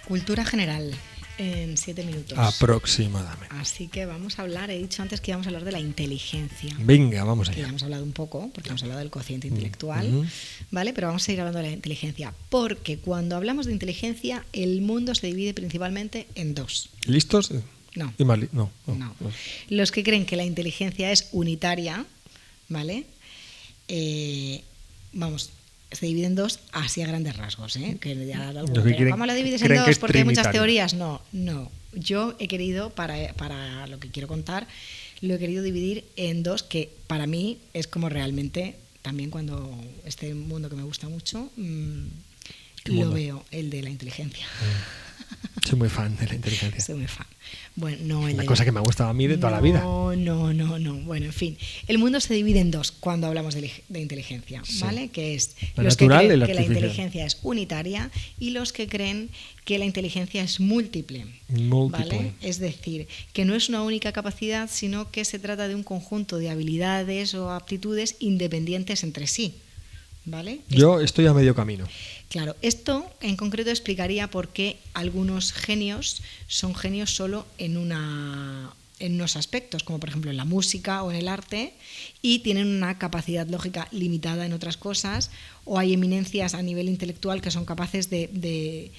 Cultura general en 7 minutos. Aproximadamente. Así que vamos a hablar, he dicho antes que íbamos a hablar de la inteligencia. Venga, vamos Que ya allá. hemos hablado un poco, porque hemos hablado del cociente intelectual, Ujú. ¿vale? Pero vamos a seguir hablando de la inteligencia, porque cuando hablamos de inteligencia, el mundo se divide principalmente en dos. ¿Listos? No. Y más no. No. Los que creen que la inteligencia es unitaria, ¿vale? Se divide en dos así a grandes rasgos, ¿eh? Que ya alguno, Los que pero creen- ¿cómo lo divides en creen que dos? es Porque hay muchas trinitario. teorías. No. Yo he querido, para lo que quiero contar, lo he querido dividir en dos, que para mí es como realmente, también cuando este mundo que me gusta mucho, ¿Qué lo mundo? veo, el de la inteligencia. Soy muy fan de la inteligencia. Soy muy fan. Bueno, no Una cosa que me ha gustado a mí de toda la vida. No. Bueno, en fin. El mundo se divide en dos cuando hablamos de inteligencia, ¿vale? Que es la los natural que y creen la que la artificial. inteligencia es unitaria y los que creen que la inteligencia es múltiple. Múltiple. ¿Vale? Es decir, que no es una única capacidad, sino que se trata de un conjunto de habilidades o aptitudes independientes entre sí. ¿Vale? Yo estoy a medio camino. Claro, esto en concreto explicaría por qué algunos genios son genios solo en unos aspectos, como por ejemplo en la música o en el arte, y tienen una capacidad lógica limitada en otras cosas, o hay eminencias a nivel intelectual que son capaces de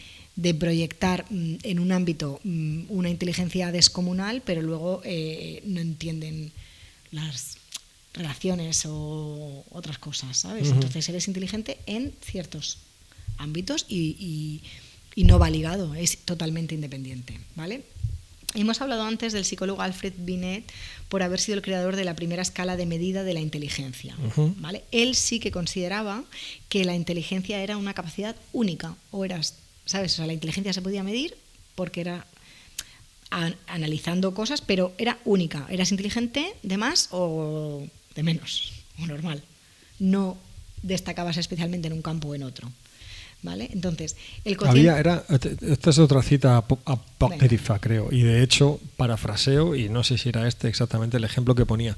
proyectar en un ámbito una inteligencia descomunal, pero luego no entienden las relaciones o otras cosas, ¿sabes? Entonces eres inteligente en ciertos ámbitos y no va ligado, es totalmente independiente, ¿vale? Hemos hablado antes del psicólogo Alfred Binet por haber sido el creador de la primera escala de medida de la inteligencia, ¿vale? Él sí que consideraba que la inteligencia era una capacidad única, o eras, ¿sabes? O sea, la inteligencia se podía medir porque era analizando cosas, pero era única, eras inteligente de más o de menos, o normal. No destacabas especialmente en un campo o en otro. ¿Vale? Entonces, el cociente... Esta es otra cita apócrifa, creo, y de hecho parafraseo, y no sé si era este exactamente el ejemplo que ponía,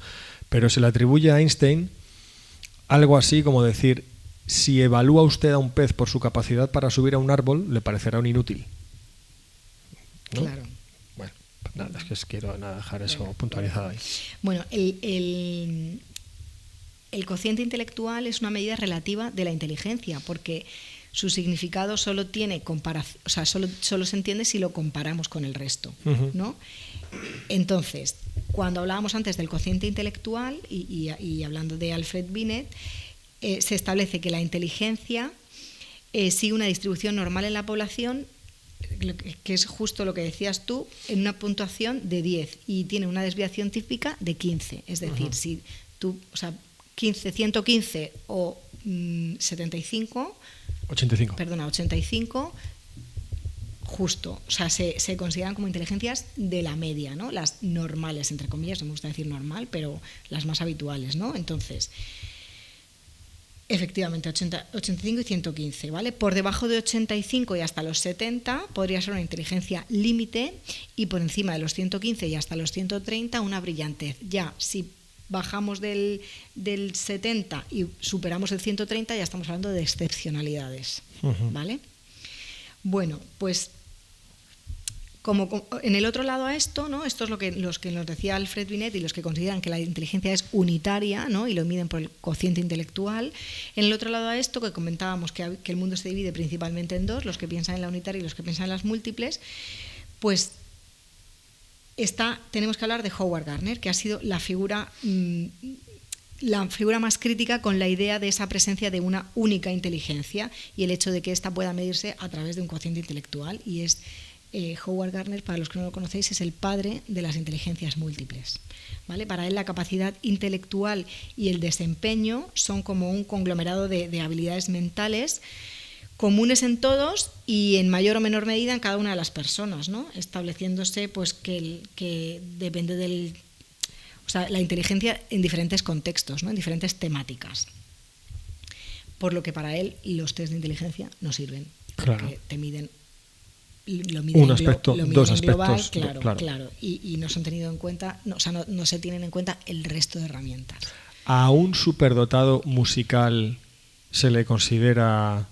pero se le atribuye a Einstein algo así como decir: si evalúa usted a un pez por su capacidad para subir a un árbol, le parecerá un inútil, ¿no? Claro. Bueno, pues nada, es que quiero dejar eso puntualizado ahí. Bueno, el cociente intelectual es una medida relativa de la inteligencia, porque su significado solo tiene comparación, o sea, solo se entiende si lo comparamos con el resto, ¿no? Entonces, cuando hablábamos antes del cociente intelectual y hablando de Alfred Binet, se establece que la inteligencia sigue una distribución normal en la población, que es justo lo que decías tú, en una puntuación de 10 y tiene una desviación típica de 15. Es decir, si tú, o sea, 115 o 85, perdona, 85, justo, o sea, se consideran como inteligencias de la media, ¿no? Las normales, entre comillas, no me gusta decir normal, pero las más habituales, ¿no? Entonces, efectivamente, 85 y 115, ¿vale? Por debajo de 85 y hasta los 70 podría ser una inteligencia límite, y por encima de los 115 y hasta los 130 una brillantez. Ya, si bajamos del 70 y superamos el 130, ya estamos hablando de excepcionalidades, ¿vale? Bueno, pues como en el otro lado a esto, ¿no? Esto es los que nos decía Alfred Binet y los que consideran que la inteligencia es unitaria, ¿no? Y lo miden por el cociente intelectual. En el otro lado a esto, que comentábamos que el mundo se divide principalmente en dos, los que piensan en la unitaria y los que piensan en las múltiples, pues tenemos que hablar de Howard Gardner, que ha sido la figura más crítica con la idea de esa presencia de una única inteligencia y el hecho de que ésta pueda medirse a través de un cociente intelectual. Y es Howard Gardner, para los que no lo conocéis, es el padre de las inteligencias múltiples, ¿vale? Para él la capacidad intelectual y el desempeño son como un conglomerado de habilidades mentales comunes en todos y en mayor o menor medida en cada una de las personas, ¿no? Estableciéndose pues que depende o sea, la inteligencia en diferentes contextos, ¿no? En diferentes temáticas. Por lo que para él los test de inteligencia no sirven, porque claro, te miden un aspecto, dos aspectos, global, claro. Y no se han tenido en cuenta, no se tienen en cuenta el resto de herramientas. ¿A un superdotado musical se le considera,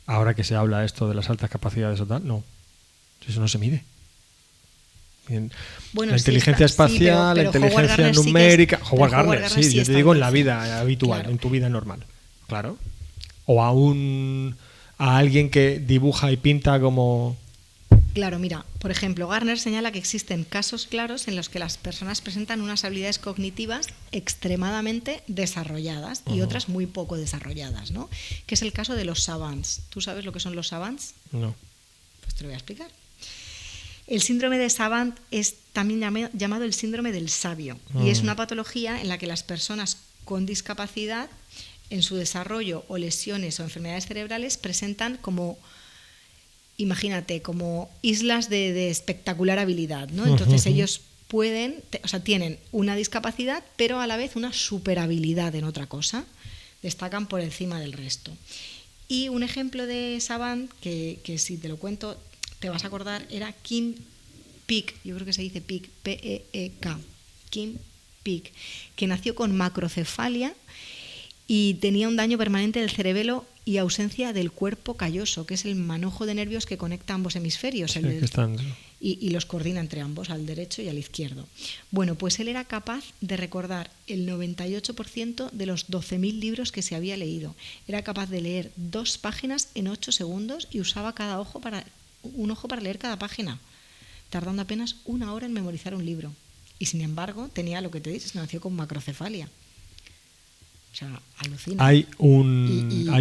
ahora que se habla esto de las altas capacidades o tal? No, eso no se mide. Bueno, la inteligencia espacial, pero la inteligencia numérica. Howard Gardner, sí, yo te digo en la vida habitual, claro, en tu vida normal, claro. O a alguien que dibuja y pinta como... Claro, mira, por ejemplo, Gardner señala que existen casos claros en los que las personas presentan unas habilidades cognitivas extremadamente desarrolladas y otras muy poco desarrolladas, ¿no? Que es el caso de los savants. ¿Tú sabes lo que son los savants? No. Pues te lo voy a explicar. El síndrome de savant es también llamado el síndrome del sabio y es una patología en la que las personas con discapacidad en su desarrollo o lesiones o enfermedades cerebrales presentan como imagínate, como islas de espectacular habilidad, ¿no? Entonces ellos pueden, o sea, tienen una discapacidad, pero a la vez una superhabilidad en otra cosa. Destacan por encima del resto. Y un ejemplo de savant, que si te lo cuento te vas a acordar, era Kim Peek, yo creo que se dice Peek, P-E-E-K, Kim Peek, que nació con macrocefalia y tenía un daño permanente del cerebelo y ausencia del cuerpo calloso, que es el manojo de nervios que conecta ambos hemisferios y los coordina entre ambos, al derecho y al izquierdo. Bueno, pues él era capaz de recordar el 98% de los 12.000 libros que se había leído. Era capaz de leer 2 páginas en 8 segundos y usaba un ojo para leer cada página, tardando apenas 1 hora en memorizar un libro. Y sin embargo, tenía lo que te dices, nació con macrocefalia. O sea, alucina. Y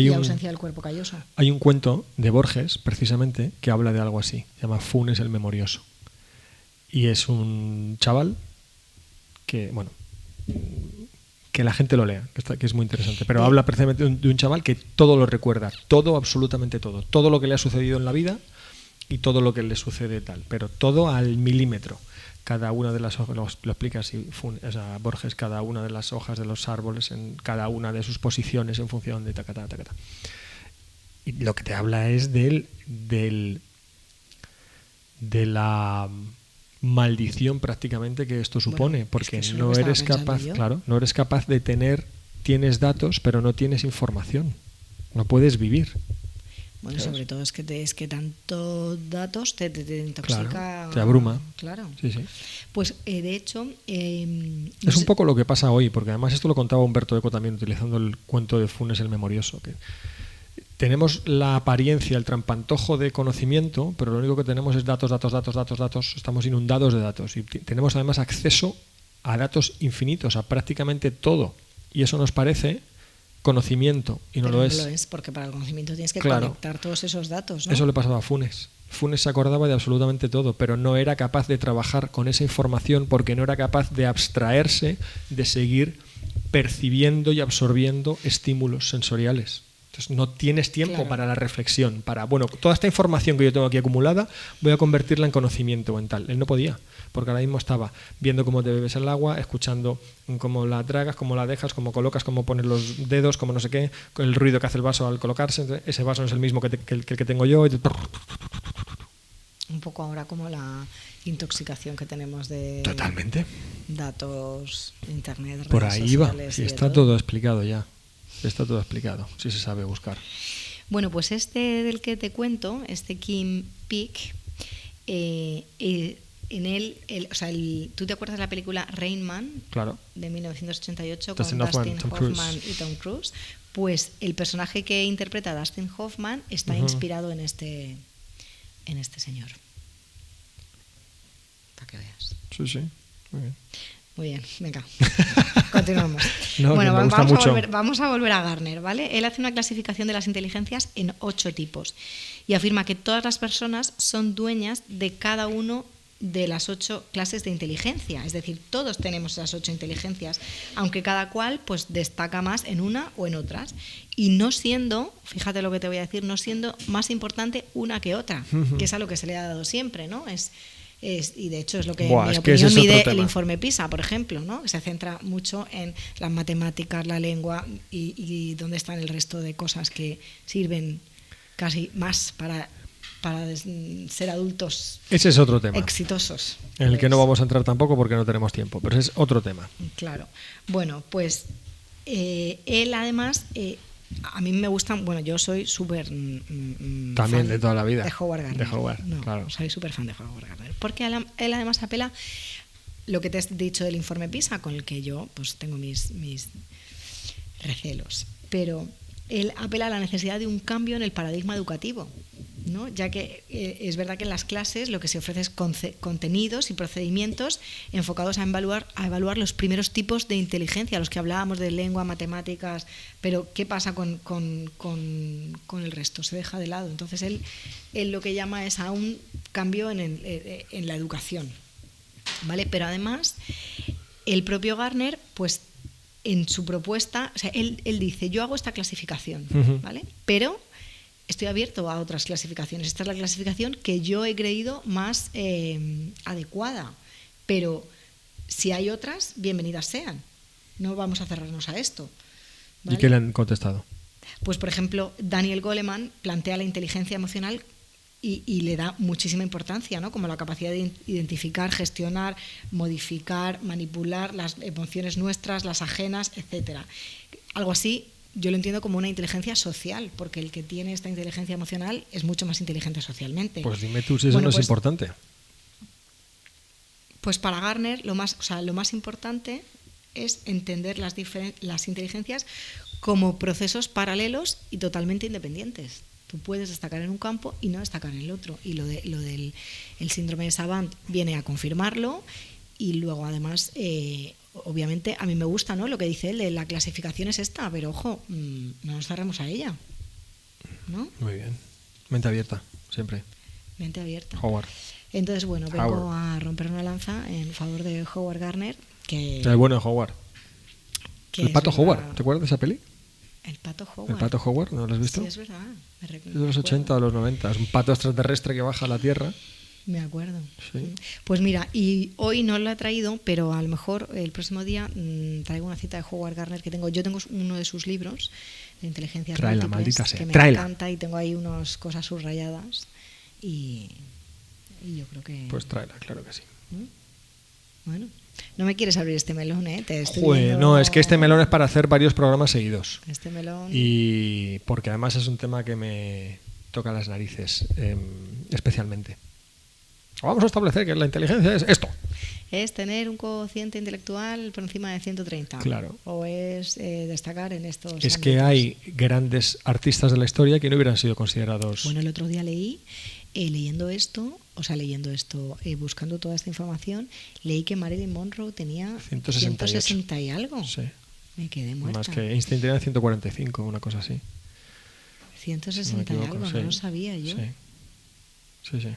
ausencia del cuerpo calloso. Hay un cuento de Borges, precisamente, que habla de algo así. Se llama Funes el Memorioso. Y es un chaval que, bueno, que la gente lo lea, que es muy interesante. Pero habla precisamente de un chaval que todo lo recuerda. Todo, absolutamente todo. Todo lo que le ha sucedido en la vida y todo lo que le sucede tal. Pero todo al milímetro. Cada una de las hojas, lo explica así Borges, cada una de las hojas de los árboles en cada una de sus posiciones en función de tacata. Y lo que te habla es de la maldición prácticamente que esto supone, porque es que no eres capaz, no eres capaz de tienes datos, pero no tienes información. No puedes vivir. Bueno, sobre todo es que tanto datos te intoxica. Claro, te abruma. Claro. Sí. Pues de hecho... es un poco lo que pasa hoy, porque además esto lo contaba Humberto Eco también utilizando el cuento de Funes el Memorioso, que tenemos la apariencia, el trampantojo de conocimiento, pero lo único que tenemos es datos, estamos inundados de datos y tenemos además acceso a datos infinitos, a prácticamente todo, y eso nos parece conocimiento y no pero lo no es. lo es, porque para el conocimiento tienes que conectar todos esos datos, ¿no? Eso le pasaba a Funes. Funes se acordaba de absolutamente todo, pero no era capaz de trabajar con esa información porque no era capaz de abstraerse, de seguir percibiendo y absorbiendo estímulos sensoriales. Entonces no tienes tiempo para la reflexión, toda esta información que yo tengo aquí acumulada voy a convertirla en conocimiento o en tal. Él no podía, porque ahora mismo estaba viendo cómo te bebes el agua, escuchando cómo la tragas, cómo la dejas, cómo colocas, cómo pones los dedos, cómo no sé qué, el ruido que hace el vaso al colocarse. Entonces, ese vaso no es el mismo que el que tengo yo. Un poco ahora como la intoxicación que tenemos de totalmente datos, internet, redes por ahí va, sociales y está todo explicado ya. Está todo explicado, si se sabe buscar. Bueno, pues este del que te cuento, este Kim Peek, en él, ¿tú te acuerdas de la película Rain Man? Claro. De 1988 Dustin con Dustin Hoffman y Tom Cruise. Pues el personaje que interpreta Dustin Hoffman está inspirado en este señor. Para que veas. Sí, muy bien. Muy bien, venga, continuamos. Bueno, vamos a volver a Gardner, ¿vale? Él hace una clasificación de las inteligencias en 8 tipos y afirma que todas las personas son dueñas de cada uno de las 8 clases de inteligencia, es decir, todos tenemos esas 8 inteligencias, aunque cada cual pues destaca más en una o en otras, y no siendo, fíjate lo que te voy a decir, no siendo más importante una que otra, que es a lo que se le ha dado siempre, ¿no? Y de hecho es lo que en mi opinión mide el informe PISA, por ejemplo, ¿no? Que se centra mucho en las matemáticas, la lengua y dónde están el resto de cosas que sirven casi más para ser adultos. Ese es otro tema exitosos. En el que no vamos a entrar tampoco porque no tenemos tiempo, pero ese es otro tema. Claro. Bueno, pues él además... a mí me gustan, yo soy súper también de toda la vida de Howard Gardner. Claro. Soy súper fan de Howard Gardner, porque él además apela lo que te he dicho del informe PISA, con el que yo pues tengo mis recelos, pero él apela a la necesidad de un cambio en el paradigma educativo, ¿no? Ya que es verdad que en las clases lo que se ofrece es contenidos y procedimientos enfocados a evaluar los primeros tipos de inteligencia, los que hablábamos de lengua, matemáticas, pero ¿qué pasa con el resto? Se deja de lado. Entonces él lo que llama es a un cambio en la educación, ¿vale? Pero además el propio Gardner, pues en su propuesta, o sea, él dice, yo hago esta clasificación, ¿vale? Pero estoy abierto a otras clasificaciones. Esta es la clasificación que yo he creído más adecuada, pero si hay otras, bienvenidas sean. No vamos a cerrarnos a esto. ¿Vale? ¿Y qué le han contestado? Pues, por ejemplo, Daniel Goleman plantea la inteligencia emocional y le da muchísima importancia, ¿no? Como la capacidad de identificar, gestionar, modificar, manipular las emociones nuestras, las ajenas, etcétera. Algo así yo lo entiendo como una inteligencia social, porque el que tiene esta inteligencia emocional es mucho más inteligente socialmente. Pues dime tú si eso no es importante. Pues para Garner lo más importante es entender las inteligencias como procesos paralelos y totalmente independientes. Tú puedes destacar en un campo y no destacar en el otro. Y lo del síndrome de Savant viene a confirmarlo. Y luego, además, obviamente, a mí me gusta, ¿no?, lo que dice él, de la clasificación es esta, pero ojo, no nos cerremos a ella, ¿no? Muy bien. Mente abierta, siempre. Mente abierta. Howard. Entonces, bueno, vengo a romper una lanza en favor de Howard Gardner. El bueno de Howard. El pato Howard, ¿te acuerdas de esa peli? El pato Howard. ¿El pato Howard? ¿No lo has visto? Sí, es verdad. Es de los 80 o los 90. Es un pato extraterrestre que baja a la Tierra. Me acuerdo. Sí. Pues mira, y hoy no lo he traído, pero a lo mejor el próximo día traigo una cita de Howard Gardner que tengo. Yo tengo uno de sus libros de inteligencias Tráela, múltiples, maldita sea. que me Tráela. encanta, y tengo ahí unas cosas subrayadas y yo creo que... Pues tráela, claro que sí. Bueno, no me quieres abrir este melón, ¿eh? Te estoy Joder, viendo... no, es que este melón es para hacer varios programas seguidos. Este melón... Y porque además es un tema que me toca las narices, especialmente. Vamos a establecer que la inteligencia es esto. ¿Es tener un cociente intelectual por encima de 130? Claro. ¿O es destacar en estos Es ámbitos? que hay grandes artistas de la historia que no hubieran sido considerados... Bueno, el otro día leí, buscando toda esta información, leí que Marilyn Monroe tenía 160 y algo. Sí. Me quedé muerta. Más que Einstein tenía 145, una cosa así. 160 y algo, no lo sabía yo. Sí.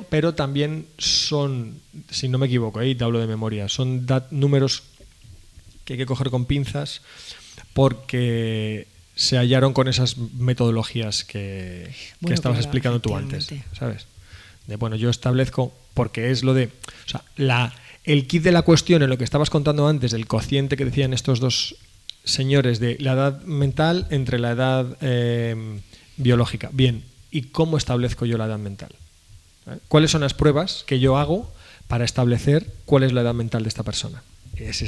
Pero también son, si no me equivoco, te hablo de memoria, son números que hay que coger con pinzas porque se hallaron con esas metodologías que estabas explicando tú antes, ¿sabes? Yo establezco, porque es lo de... O sea, el kit de la cuestión en lo que estabas contando antes, del cociente que decían estos dos señores de la edad mental entre la edad biológica. Bien, ¿y cómo establezco yo la edad mental? ¿Cuáles son las pruebas que yo hago para establecer cuál es la edad mental de esta persona? Esa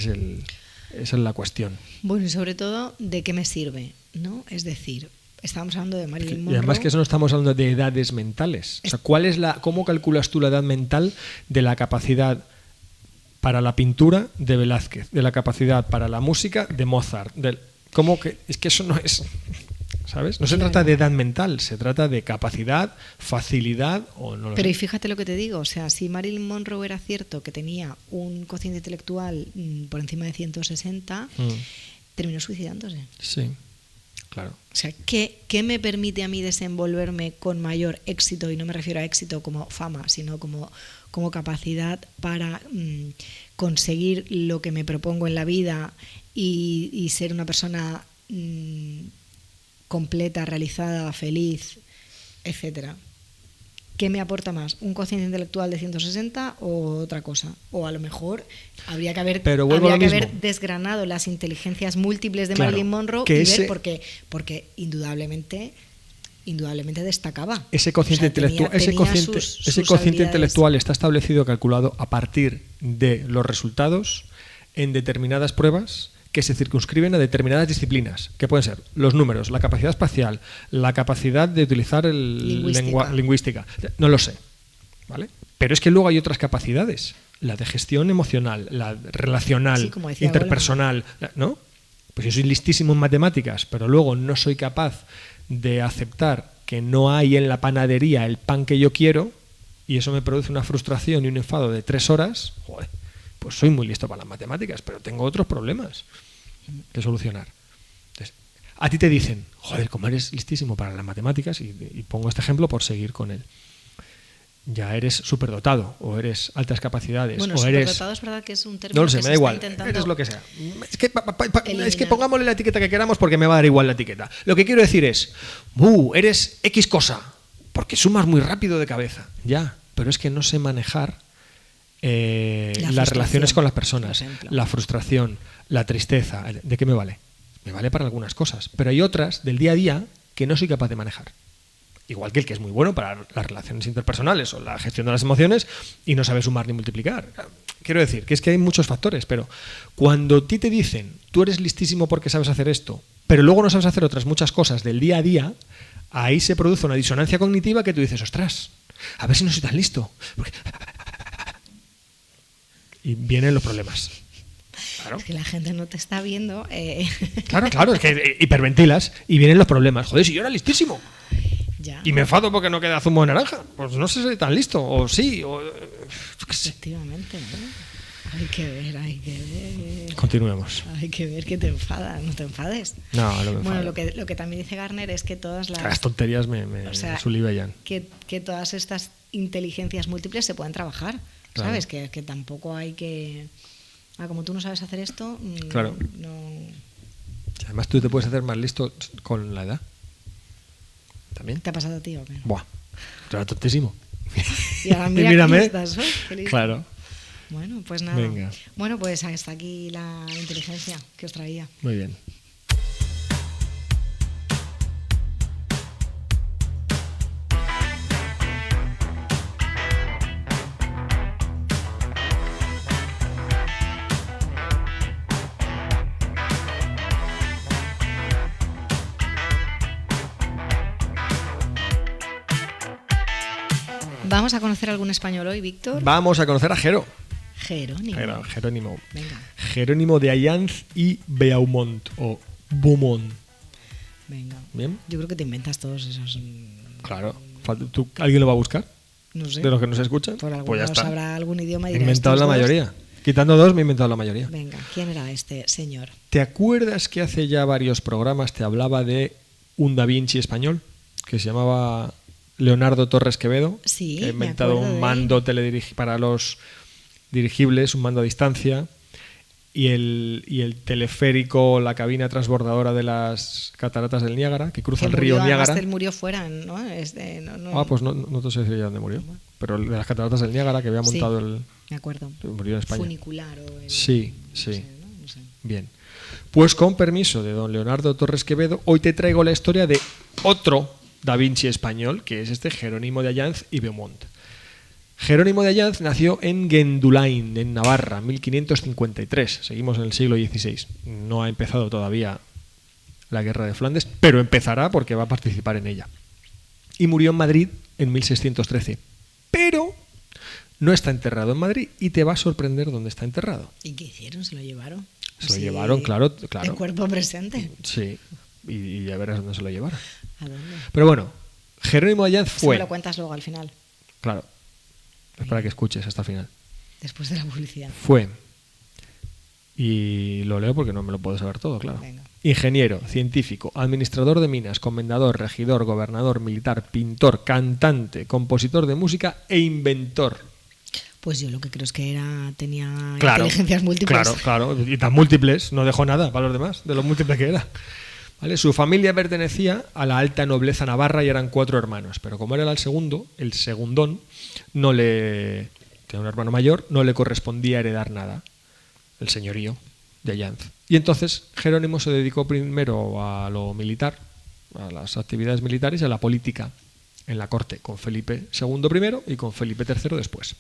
es la cuestión. Bueno, y sobre todo, ¿de qué me sirve? ¿No? Es decir, estábamos hablando de Marilyn Monroe. Y además que eso no estamos hablando de edades mentales. O sea, ¿cómo calculas tú la edad mental de la capacidad para la pintura de Velázquez, de la capacidad para la música de Mozart? ¿Cómo que? Es que eso no es... ¿Sabes? No se trata de edad mental, se trata de capacidad, facilidad o no lo sé. Pero y fíjate lo que te digo, o sea, si Marilyn Monroe era cierto que tenía un cociente intelectual por encima de 160, terminó suicidándose. Sí, claro. O sea, ¿qué me permite a mí desenvolverme con mayor éxito? Y no me refiero a éxito como fama, sino como capacidad para conseguir lo que me propongo en la vida y ser una persona... completa, realizada, feliz, etcétera. ¿Qué me aporta más? ¿Un cociente intelectual de 160 o otra cosa? O a lo mejor habría que haber desgranado las inteligencias múltiples de Marilyn Monroe y ver porque indudablemente destacaba. Ese cociente intelectual está establecido, calculado a partir de los resultados en determinadas pruebas que se circunscriben a determinadas disciplinas, que pueden ser los números, la capacidad espacial, la capacidad de utilizar lingüística. No lo sé, ¿vale? Pero es que luego hay otras capacidades, la de gestión emocional, la relacional, interpersonal, ¿no? Pues yo soy listísimo en matemáticas, pero luego no soy capaz de aceptar que no hay en la panadería el pan que yo quiero y eso me produce una frustración y un enfado de 3 horas, joder, pues soy muy listo para las matemáticas, pero tengo otros problemas que solucionar. Entonces, a ti te dicen, joder, como eres listísimo para las matemáticas, y pongo este ejemplo por seguir con él, ya eres superdotado, o eres altas capacidades, Bueno, o eres... superdotado es verdad que es un término No lo sé, que me se da está igual, intentando eres lo que sea. Es que eliminar. pongámosle la etiqueta que queramos porque me va a dar igual la etiqueta. Lo que quiero decir es, eres X cosa, porque sumas muy rápido de cabeza. Ya, pero es que no sé manejar las relaciones con las personas, por ejemplo. la frustración, la tristeza. ¿De qué me vale? Me vale para algunas cosas, pero hay otras del día a día que no soy capaz de manejar. Igual que el que es muy bueno para las relaciones interpersonales o la gestión de las emociones y no sabe sumar ni multiplicar. Quiero decir que es que hay muchos factores, pero cuando a ti te dicen tú eres listísimo porque sabes hacer esto, pero luego no sabes hacer otras muchas cosas del día a día, ahí se produce una disonancia cognitiva que tú dices, ostras, a ver si no soy tan listo. Y vienen los problemas. Claro. Es que la gente no te está viendo. Claro, es que hiperventilas y vienen los problemas. Joder, si yo era listísimo. Ya. Y me enfado porque no queda zumo de naranja. Pues no sé si soy tan listo. O sí. O, qué sé. Efectivamente, ¿no? Hay que ver. Continuemos. Hay que ver que te enfada. No te enfades. No, no me enfado. Bueno, lo que también dice Garner es que todas Las tonterías me o sea, sulivellan. que todas estas inteligencias múltiples se pueden trabajar. Claro. ¿Sabes? Que tampoco hay que... como tú no sabes hacer esto, Claro. no... Además tú te puedes hacer más listo con la edad. ¿También? ¿Te ha pasado a ti o qué? Buah, yo era tontísimo. Y ahora Y mira mírame. cómo estás, ¿no? Feliz. Claro, Bueno, pues nada. Venga. Bueno, pues hasta aquí la inteligencia que os traía. muy bien. Vamos a conocer algún español hoy, Víctor. Vamos a conocer a Jerónimo. Jerónimo. Venga, Jerónimo de Allanz y Beaumont, o Beaumont. venga. ¿Bien? Yo creo que te inventas todos esos... Claro. ¿Alguien lo va a buscar? No sé. ¿De los que nos escuchan? Por algún Pues ya lado está. sabrá algún idioma y He dirá, inventado "Estos la dos". mayoría. Quitando dos, me he inventado la mayoría. Venga, ¿quién era este señor? ¿Te acuerdas que hace ya varios programas te hablaba de un Da Vinci español que se llamaba Leonardo Torres Quevedo? Sí, que ha me inventado acuerdo de un él. mando para los dirigibles, un mando a distancia, y el teleférico, la cabina transbordadora de las cataratas del Niágara, que cruza Que el río murió, además, Niágara. él murió fuera, ¿no? Pues no te sé decir ya dónde murió. Pero el de las cataratas del Niágara, que había Sí. montado el... Me acuerdo. Murió en España. Funicular o el... Sí. No sé, ¿no? No sé. Bien. Pues con permiso de don Leonardo Torres Quevedo, hoy te traigo la historia de otro Da Vinci español, que es este Jerónimo de Allanz y Beaumont. Jerónimo de Allanz nació en Gendulain, en Navarra, 1553. Seguimos en el siglo XVI. No ha empezado todavía la Guerra de Flandes, pero empezará porque va a participar en ella. Y murió en Madrid en 1613. Pero no está enterrado en Madrid y te va a sorprender dónde está enterrado. ¿Y qué hicieron? ¿Se lo llevaron? Se lo Sí, llevaron, claro. De cuerpo presente. Sí, y ya verás dónde se lo llevaron. ¿A dónde? Pero bueno, Jerónimo de Allanz Eso me fue... lo cuentas luego al final, Claro, es para que escuches hasta el final. después de la publicidad. Fue, y lo leo porque no me lo puedo saber todo, claro. Venga. Ingeniero, científico, administrador de minas, comendador, regidor, gobernador, militar, pintor, cantante, compositor de música e inventor. Pues yo lo que creo es que tenía Claro, inteligencias múltiples. Claro, y tan múltiples, no dejó nada para los demás, de lo múltiple que era. ¿Vale? Su familia pertenecía a la alta nobleza navarra y eran 4 hermanos, pero como era el segundón, tenía un hermano mayor, no le correspondía heredar nada, el señorío de Allanz. Y entonces Jerónimo se dedicó primero a lo militar, a las actividades militares y a la política en la corte, con Felipe II primero y con Felipe III después.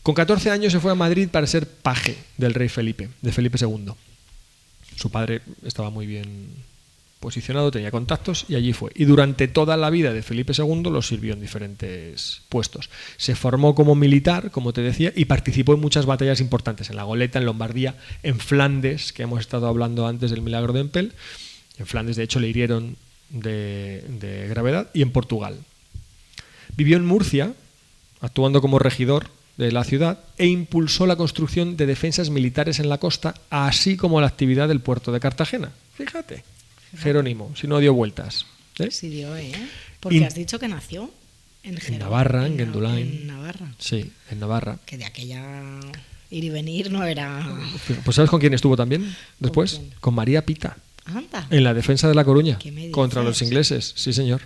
Con 14 años se fue a Madrid para ser paje del rey Felipe, de Felipe II. Su padre estaba muy bien posicionado, tenía contactos y allí fue. Y durante toda la vida de Felipe II lo sirvió en diferentes puestos. Se formó como militar, como te decía, y participó en muchas batallas importantes, en la Goleta, en Lombardía, en Flandes, que hemos estado hablando antes del milagro de Empel. En Flandes, de hecho, le hirieron de gravedad, y en Portugal. Vivió en Murcia, actuando como regidor de la ciudad, e impulsó la construcción de defensas militares en la costa, así como la actividad del puerto de Cartagena. Fíjate, Jerónimo, si no dio vueltas. ¿Eh? Sí dio, ¿eh? Porque has dicho que nació en Navarra, en Gendulain. En Navarra. Sí, en Navarra. Que de aquella ir y venir no era... Pues ¿sabes con quién estuvo también después? ¿Con quién? Con María Pita, Anda. en la defensa de La Coruña, ¿Qué me dices? contra los ingleses, sí señor.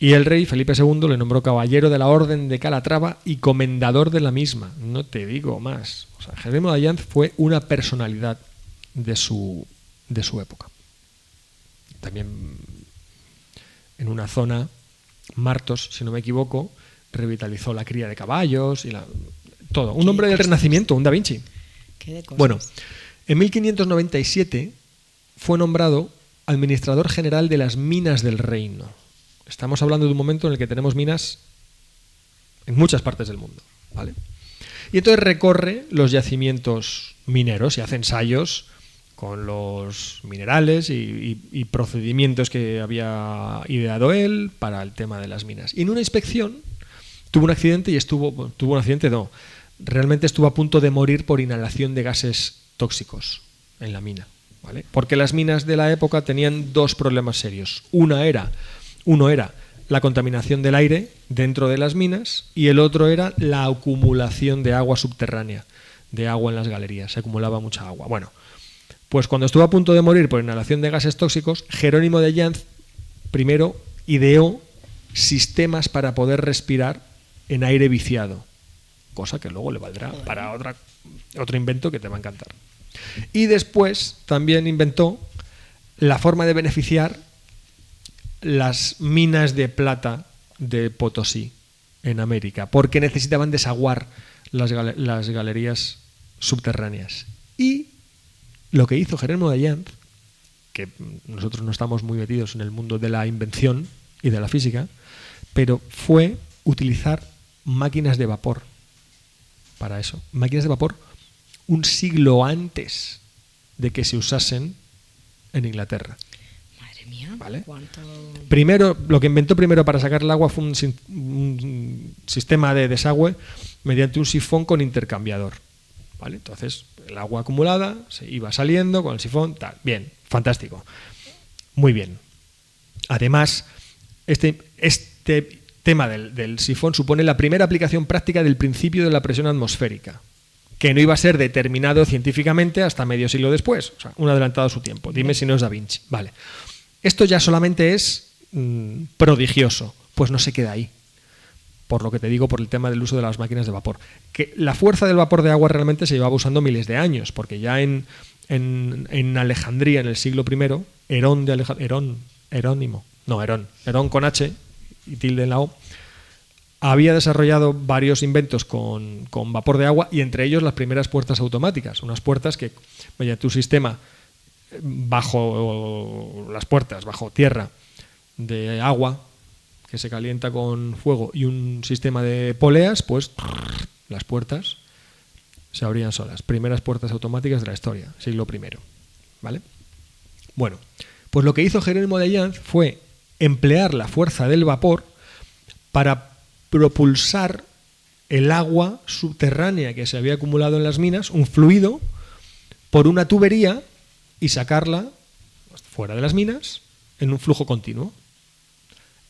Y el rey Felipe II le nombró caballero de la Orden de Calatrava y comendador de la misma. No te digo más. O sea, Jerónimo de Allanz fue una personalidad de su época. También en una zona, Martos, si no me equivoco, revitalizó la cría de caballos y todo. Un hombre del Renacimiento, un Da Vinci. ¿Qué de cosas? Bueno, en 1597 fue nombrado administrador general de las minas del reino. Estamos hablando de un momento en el que tenemos minas en muchas partes del mundo, ¿vale? Y entonces recorre los yacimientos mineros y hace ensayos con los minerales y procedimientos que había ideado él para el tema de las minas. Y en una inspección tuvo un accidente realmente estuvo a punto de morir por inhalación de gases tóxicos en la mina, ¿vale? Porque las minas de la época tenían dos problemas serios. Uno era la contaminación del aire dentro de las minas y el otro era la acumulación de agua subterránea, de agua en las galerías. Se acumulaba mucha agua. Bueno, pues cuando estuvo a punto de morir por inhalación de gases tóxicos, Jerónimo de Allanz primero ideó sistemas para poder respirar en aire viciado, cosa que luego le valdrá para otro invento que te va a encantar. Y después también inventó la forma de beneficiar las minas de plata de Potosí en América, porque necesitaban desaguar las galerías subterráneas. Y lo que hizo Jerónimo de Allanz, que nosotros no estamos muy metidos en el mundo de la invención y de la física, pero fue utilizar máquinas de vapor para eso. Máquinas de vapor un siglo antes de que se usasen en Inglaterra. Madre mía, ¿vale? ¿cuánto? Primero, lo que inventó primero para sacar el agua fue un sistema de desagüe mediante un sifón con intercambiador, ¿vale? Entonces, el agua acumulada se iba saliendo con el sifón, tal. Bien, fantástico. Muy bien. Además, este tema del sifón supone la primera aplicación práctica del principio de la presión atmosférica, que no iba a ser determinado científicamente hasta medio siglo después. O sea, un adelantado a su tiempo. Dime si no es Da Vinci. Vale. Esto ya solamente es prodigioso. Pues no se queda ahí. Por lo que te digo, por el tema del uso de las máquinas de vapor. Que la fuerza del vapor de agua realmente se llevaba usando miles de años, porque ya en Alejandría, en el siglo I, Herón con H y tilde en la O, había desarrollado varios inventos con vapor de agua, y entre ellos las primeras puertas automáticas, unas puertas que mediante un sistema bajo tierra de agua que se calienta con fuego y un sistema de poleas, pues las puertas se abrían solas. Primeras puertas automáticas de la historia, siglo I, ¿vale? Bueno, pues lo que hizo Jerónimo de Allanz fue emplear la fuerza del vapor para propulsar el agua subterránea que se había acumulado en las minas, un fluido, por una tubería y sacarla fuera de las minas en un flujo continuo.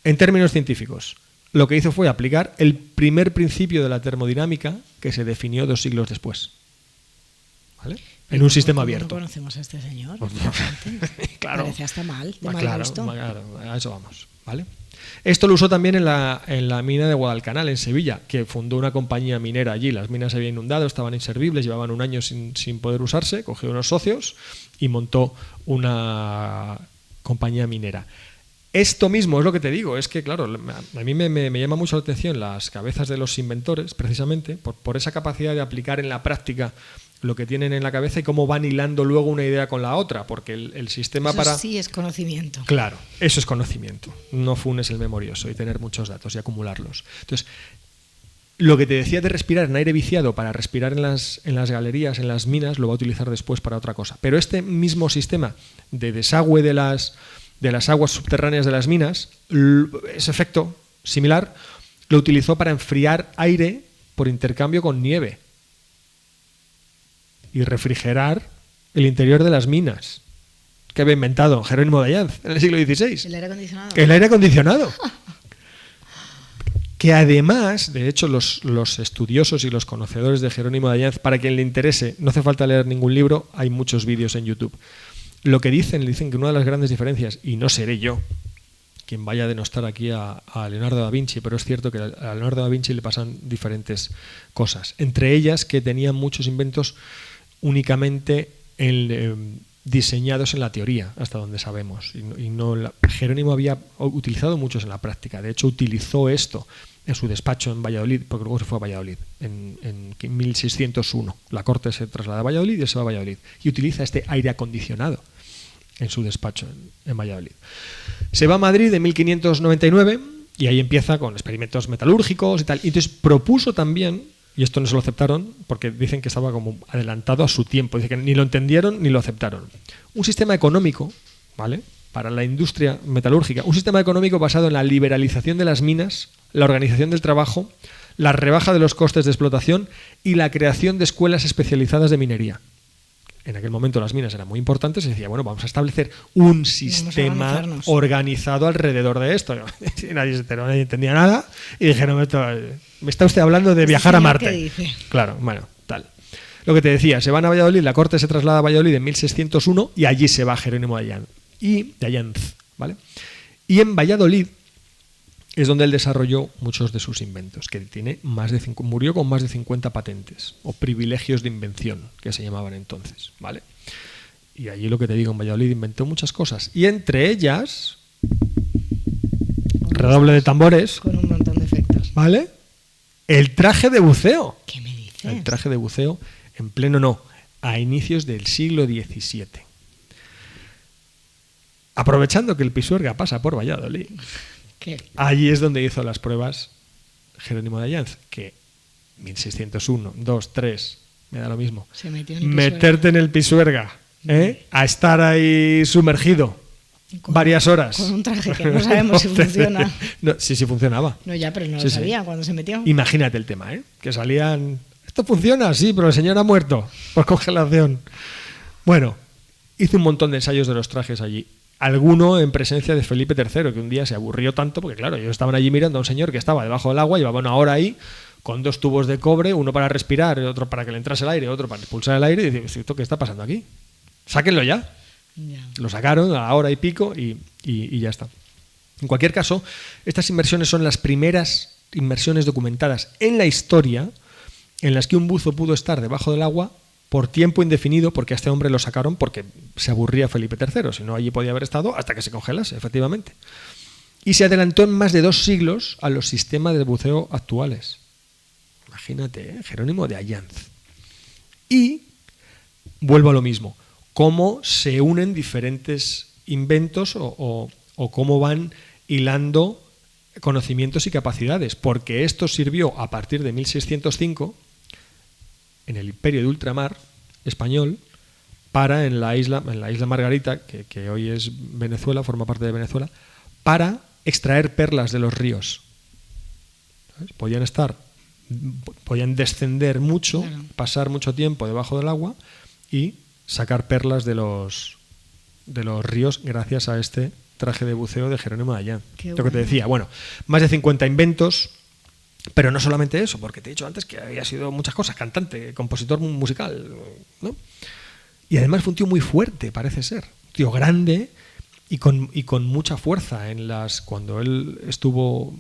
En términos científicos, lo que hizo fue aplicar el primer principio de la termodinámica que se definió 2 siglos después, ¿vale? En un sistema abierto. ¿No conocemos a este señor? Claro. Parece hasta mal, de mal Claro, gusto. a eso vamos, ¿vale? Esto lo usó también en la mina de Guadalcanal, en Sevilla, que fundó una compañía minera allí. Las minas se habían inundado, estaban inservibles, llevaban un año sin poder usarse. Cogió unos socios y montó una compañía minera. Esto mismo es lo que te digo, es que claro, a mí me llama mucho la atención las cabezas de los inventores, precisamente, por esa capacidad de aplicar en la práctica lo que tienen en la cabeza y cómo van hilando luego una idea con la otra, porque el sistema Eso sí es conocimiento. Claro, eso es conocimiento. No funes el memorioso y tener muchos datos y acumularlos. Entonces, lo que te decía de respirar en aire viciado para respirar en las galerías, en las minas, lo va a utilizar después para otra cosa. Pero este mismo sistema de desagüe de las aguas subterráneas de las minas, ese efecto similar, lo utilizó para enfriar aire por intercambio con nieve y refrigerar el interior de las minas. ¿Qué había inventado Jerónimo de Allanz en el siglo XVI? ¿El aire acondicionado? El aire acondicionado. que además, de hecho, los estudiosos y los conocedores de Jerónimo de Allanz, para quien le interese, no hace falta leer ningún libro, hay muchos vídeos en YouTube. Lo que dicen que una de las grandes diferencias, y no seré yo quien vaya a denostar aquí a Leonardo da Vinci, pero es cierto que a Leonardo da Vinci le pasan diferentes cosas. Entre ellas que tenía muchos inventos únicamente diseñados en la teoría, hasta donde sabemos. Jerónimo había utilizado muchos en la práctica. De hecho, utilizó esto en su despacho en Valladolid, porque luego se fue a Valladolid, en 1601. La corte se traslada a Valladolid y se va a Valladolid. Y utiliza este aire acondicionado en su despacho en Valladolid. Se va a Madrid en 1599 y ahí empieza con experimentos metalúrgicos y tal. Y entonces propuso también, y esto no se lo aceptaron porque dicen que estaba como adelantado a su tiempo, dice que ni lo entendieron ni lo aceptaron, un sistema económico, ¿vale?, para la industria metalúrgica, un sistema económico basado en la liberalización de las minas, la organización del trabajo, la rebaja de los costes de explotación y la creación de escuelas especializadas de minería. En aquel momento las minas eran muy importantes y decía, bueno, vamos a establecer un sistema organizado alrededor de esto. Nadie entendía nada y dijeron, me está usted hablando de viajar a Marte. ¿Qué dice? Claro, bueno, tal. Lo que te decía, se van a Valladolid, la corte se traslada a Valladolid en 1601 y allí se va Jerónimo de Allanz, ¿vale? Y en Valladolid es donde él desarrolló muchos de sus inventos, que murió con más de 50 patentes o privilegios de invención, que se llamaban entonces, ¿vale? Y allí lo que te digo, en Valladolid inventó muchas cosas, y entre ellas, redoble de tambores, con un montón de efectos, ¿vale?, el traje de buceo. ¿Qué me dices? El traje de buceo a inicios del siglo XVII. Aprovechando que el Pisuerga pasa por Valladolid, ¿qué? Allí es donde hizo las pruebas Jerónimo de Allanz, que 1601, 2, 3, me da lo mismo. Se metió en el meterte en el Pisuerga, a estar ahí sumergido varias horas. Con un traje que no sabemos si funciona. No, sí funcionaba. No, ya, pero no lo sabía cuando se metió. Imagínate el tema, que salían... ¿Esto funciona? Sí, pero el señor ha muerto por congelación. Bueno, hice un montón de ensayos de los trajes allí. Alguno en presencia de Felipe III, que un día se aburrió tanto, porque claro, ellos estaban allí mirando a un señor que estaba debajo del agua, llevaba una hora ahí, con 2 tubos de cobre, uno para respirar, otro para que le entrase el aire, otro para expulsar el aire, y dice, ¿esto qué está pasando aquí? Sáquenlo ya. Lo sacaron a la hora y pico y ya está. En cualquier caso, estas inmersiones son las primeras inmersiones documentadas en la historia en las que un buzo pudo estar debajo del agua por tiempo indefinido, porque a este hombre lo sacaron porque se aburría Felipe III, si no allí podía haber estado hasta que se congelase, efectivamente. Y se adelantó en más de 2 siglos a los sistemas de buceo actuales. Imagínate, Jerónimo de Allanz. Y vuelvo a lo mismo, cómo se unen diferentes inventos o cómo van hilando conocimientos y capacidades, porque esto sirvió a partir de 1605 en el Imperio de Ultramar español para en la isla Margarita, que hoy es Venezuela, forma parte de Venezuela, para extraer perlas de los ríos. ¿Sabes? Podían descender mucho, claro, pasar mucho tiempo debajo del agua y sacar perlas de los ríos gracias a este traje de buceo de Jerónimo de Allanz. Lo que te decía, bueno, más de 50 inventos, pero no solamente eso, porque te he dicho antes que había sido muchas cosas, cantante, compositor musical, ¿no? Y además fue un tío muy fuerte, parece ser, un tío grande y con mucha fuerza cuando él estuvo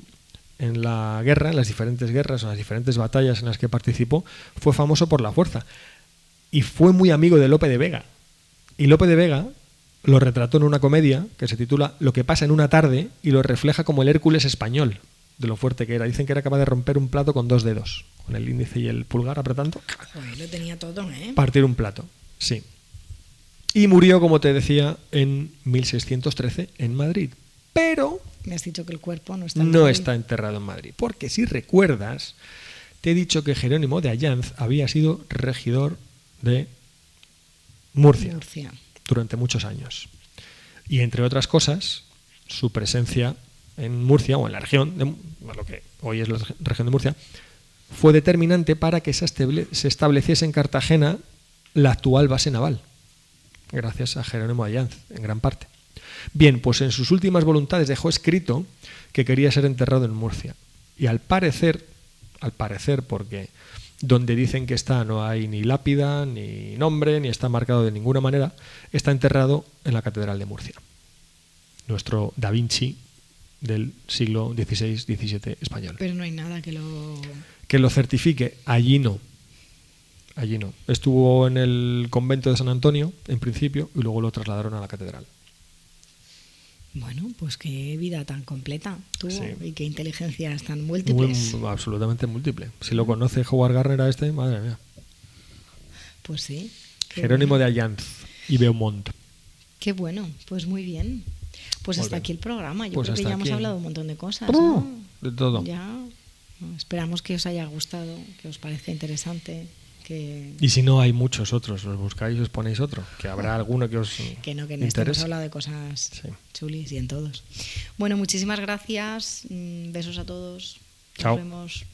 en la guerra, en las diferentes guerras, en las diferentes batallas en las que participó, fue famoso por la fuerza. Y fue muy amigo de Lope de Vega. Y Lope de Vega lo retrató en una comedia que se titula Lo que pasa en una tarde y lo refleja como el Hércules español, de lo fuerte que era. Dicen que era capaz de romper un plato con 2 dedos, con el índice y el pulgar apretando. Joder, lo tenía todo, ¿eh? Partir un plato, sí. Y murió, como te decía, en 1613 en Madrid. Pero me has dicho que el cuerpo no está en Madrid. No está enterrado en Madrid. Porque si recuerdas, te he dicho que Jerónimo de Allanz había sido regidor de Murcia durante muchos años. Y entre otras cosas, su presencia en Murcia, o en la región, lo que hoy es la región de Murcia, fue determinante para que se estableciese en Cartagena la actual base naval, gracias a Jerónimo de Allanz, en gran parte. Bien, pues en sus últimas voluntades dejó escrito que quería ser enterrado en Murcia. Y al parecer, porque donde dicen que está no hay ni lápida, ni nombre, ni está marcado de ninguna manera, está enterrado en la Catedral de Murcia. Nuestro Da Vinci del siglo XVI-XVII español. Pero no hay nada que lo certifique. Allí no. Estuvo en el convento de San Antonio, en principio, y luego lo trasladaron a la catedral. Bueno, pues qué vida tan completa tú, Sí. y qué inteligencias tan múltiples. Absolutamente múltiple. Si lo conoce Howard Gardner a este, madre mía. Pues sí. Qué Jerónimo bueno. de Allanz y Beaumont. Qué bueno, pues muy bien. Pues Muy hasta bien. aquí el programa. Yo Pues creo que hasta ya hemos aquí. hablado un montón de cosas, ¿no? De todo. Ya. Esperamos que os haya gustado, que os parezca interesante, que Y si no, hay muchos otros. Os buscáis y os ponéis otro. Que habrá alguno que os en este hemos interese. hablado de cosas Sí. chulis y en todos. Bueno, muchísimas gracias. Besos a todos. Chao. Nos vemos.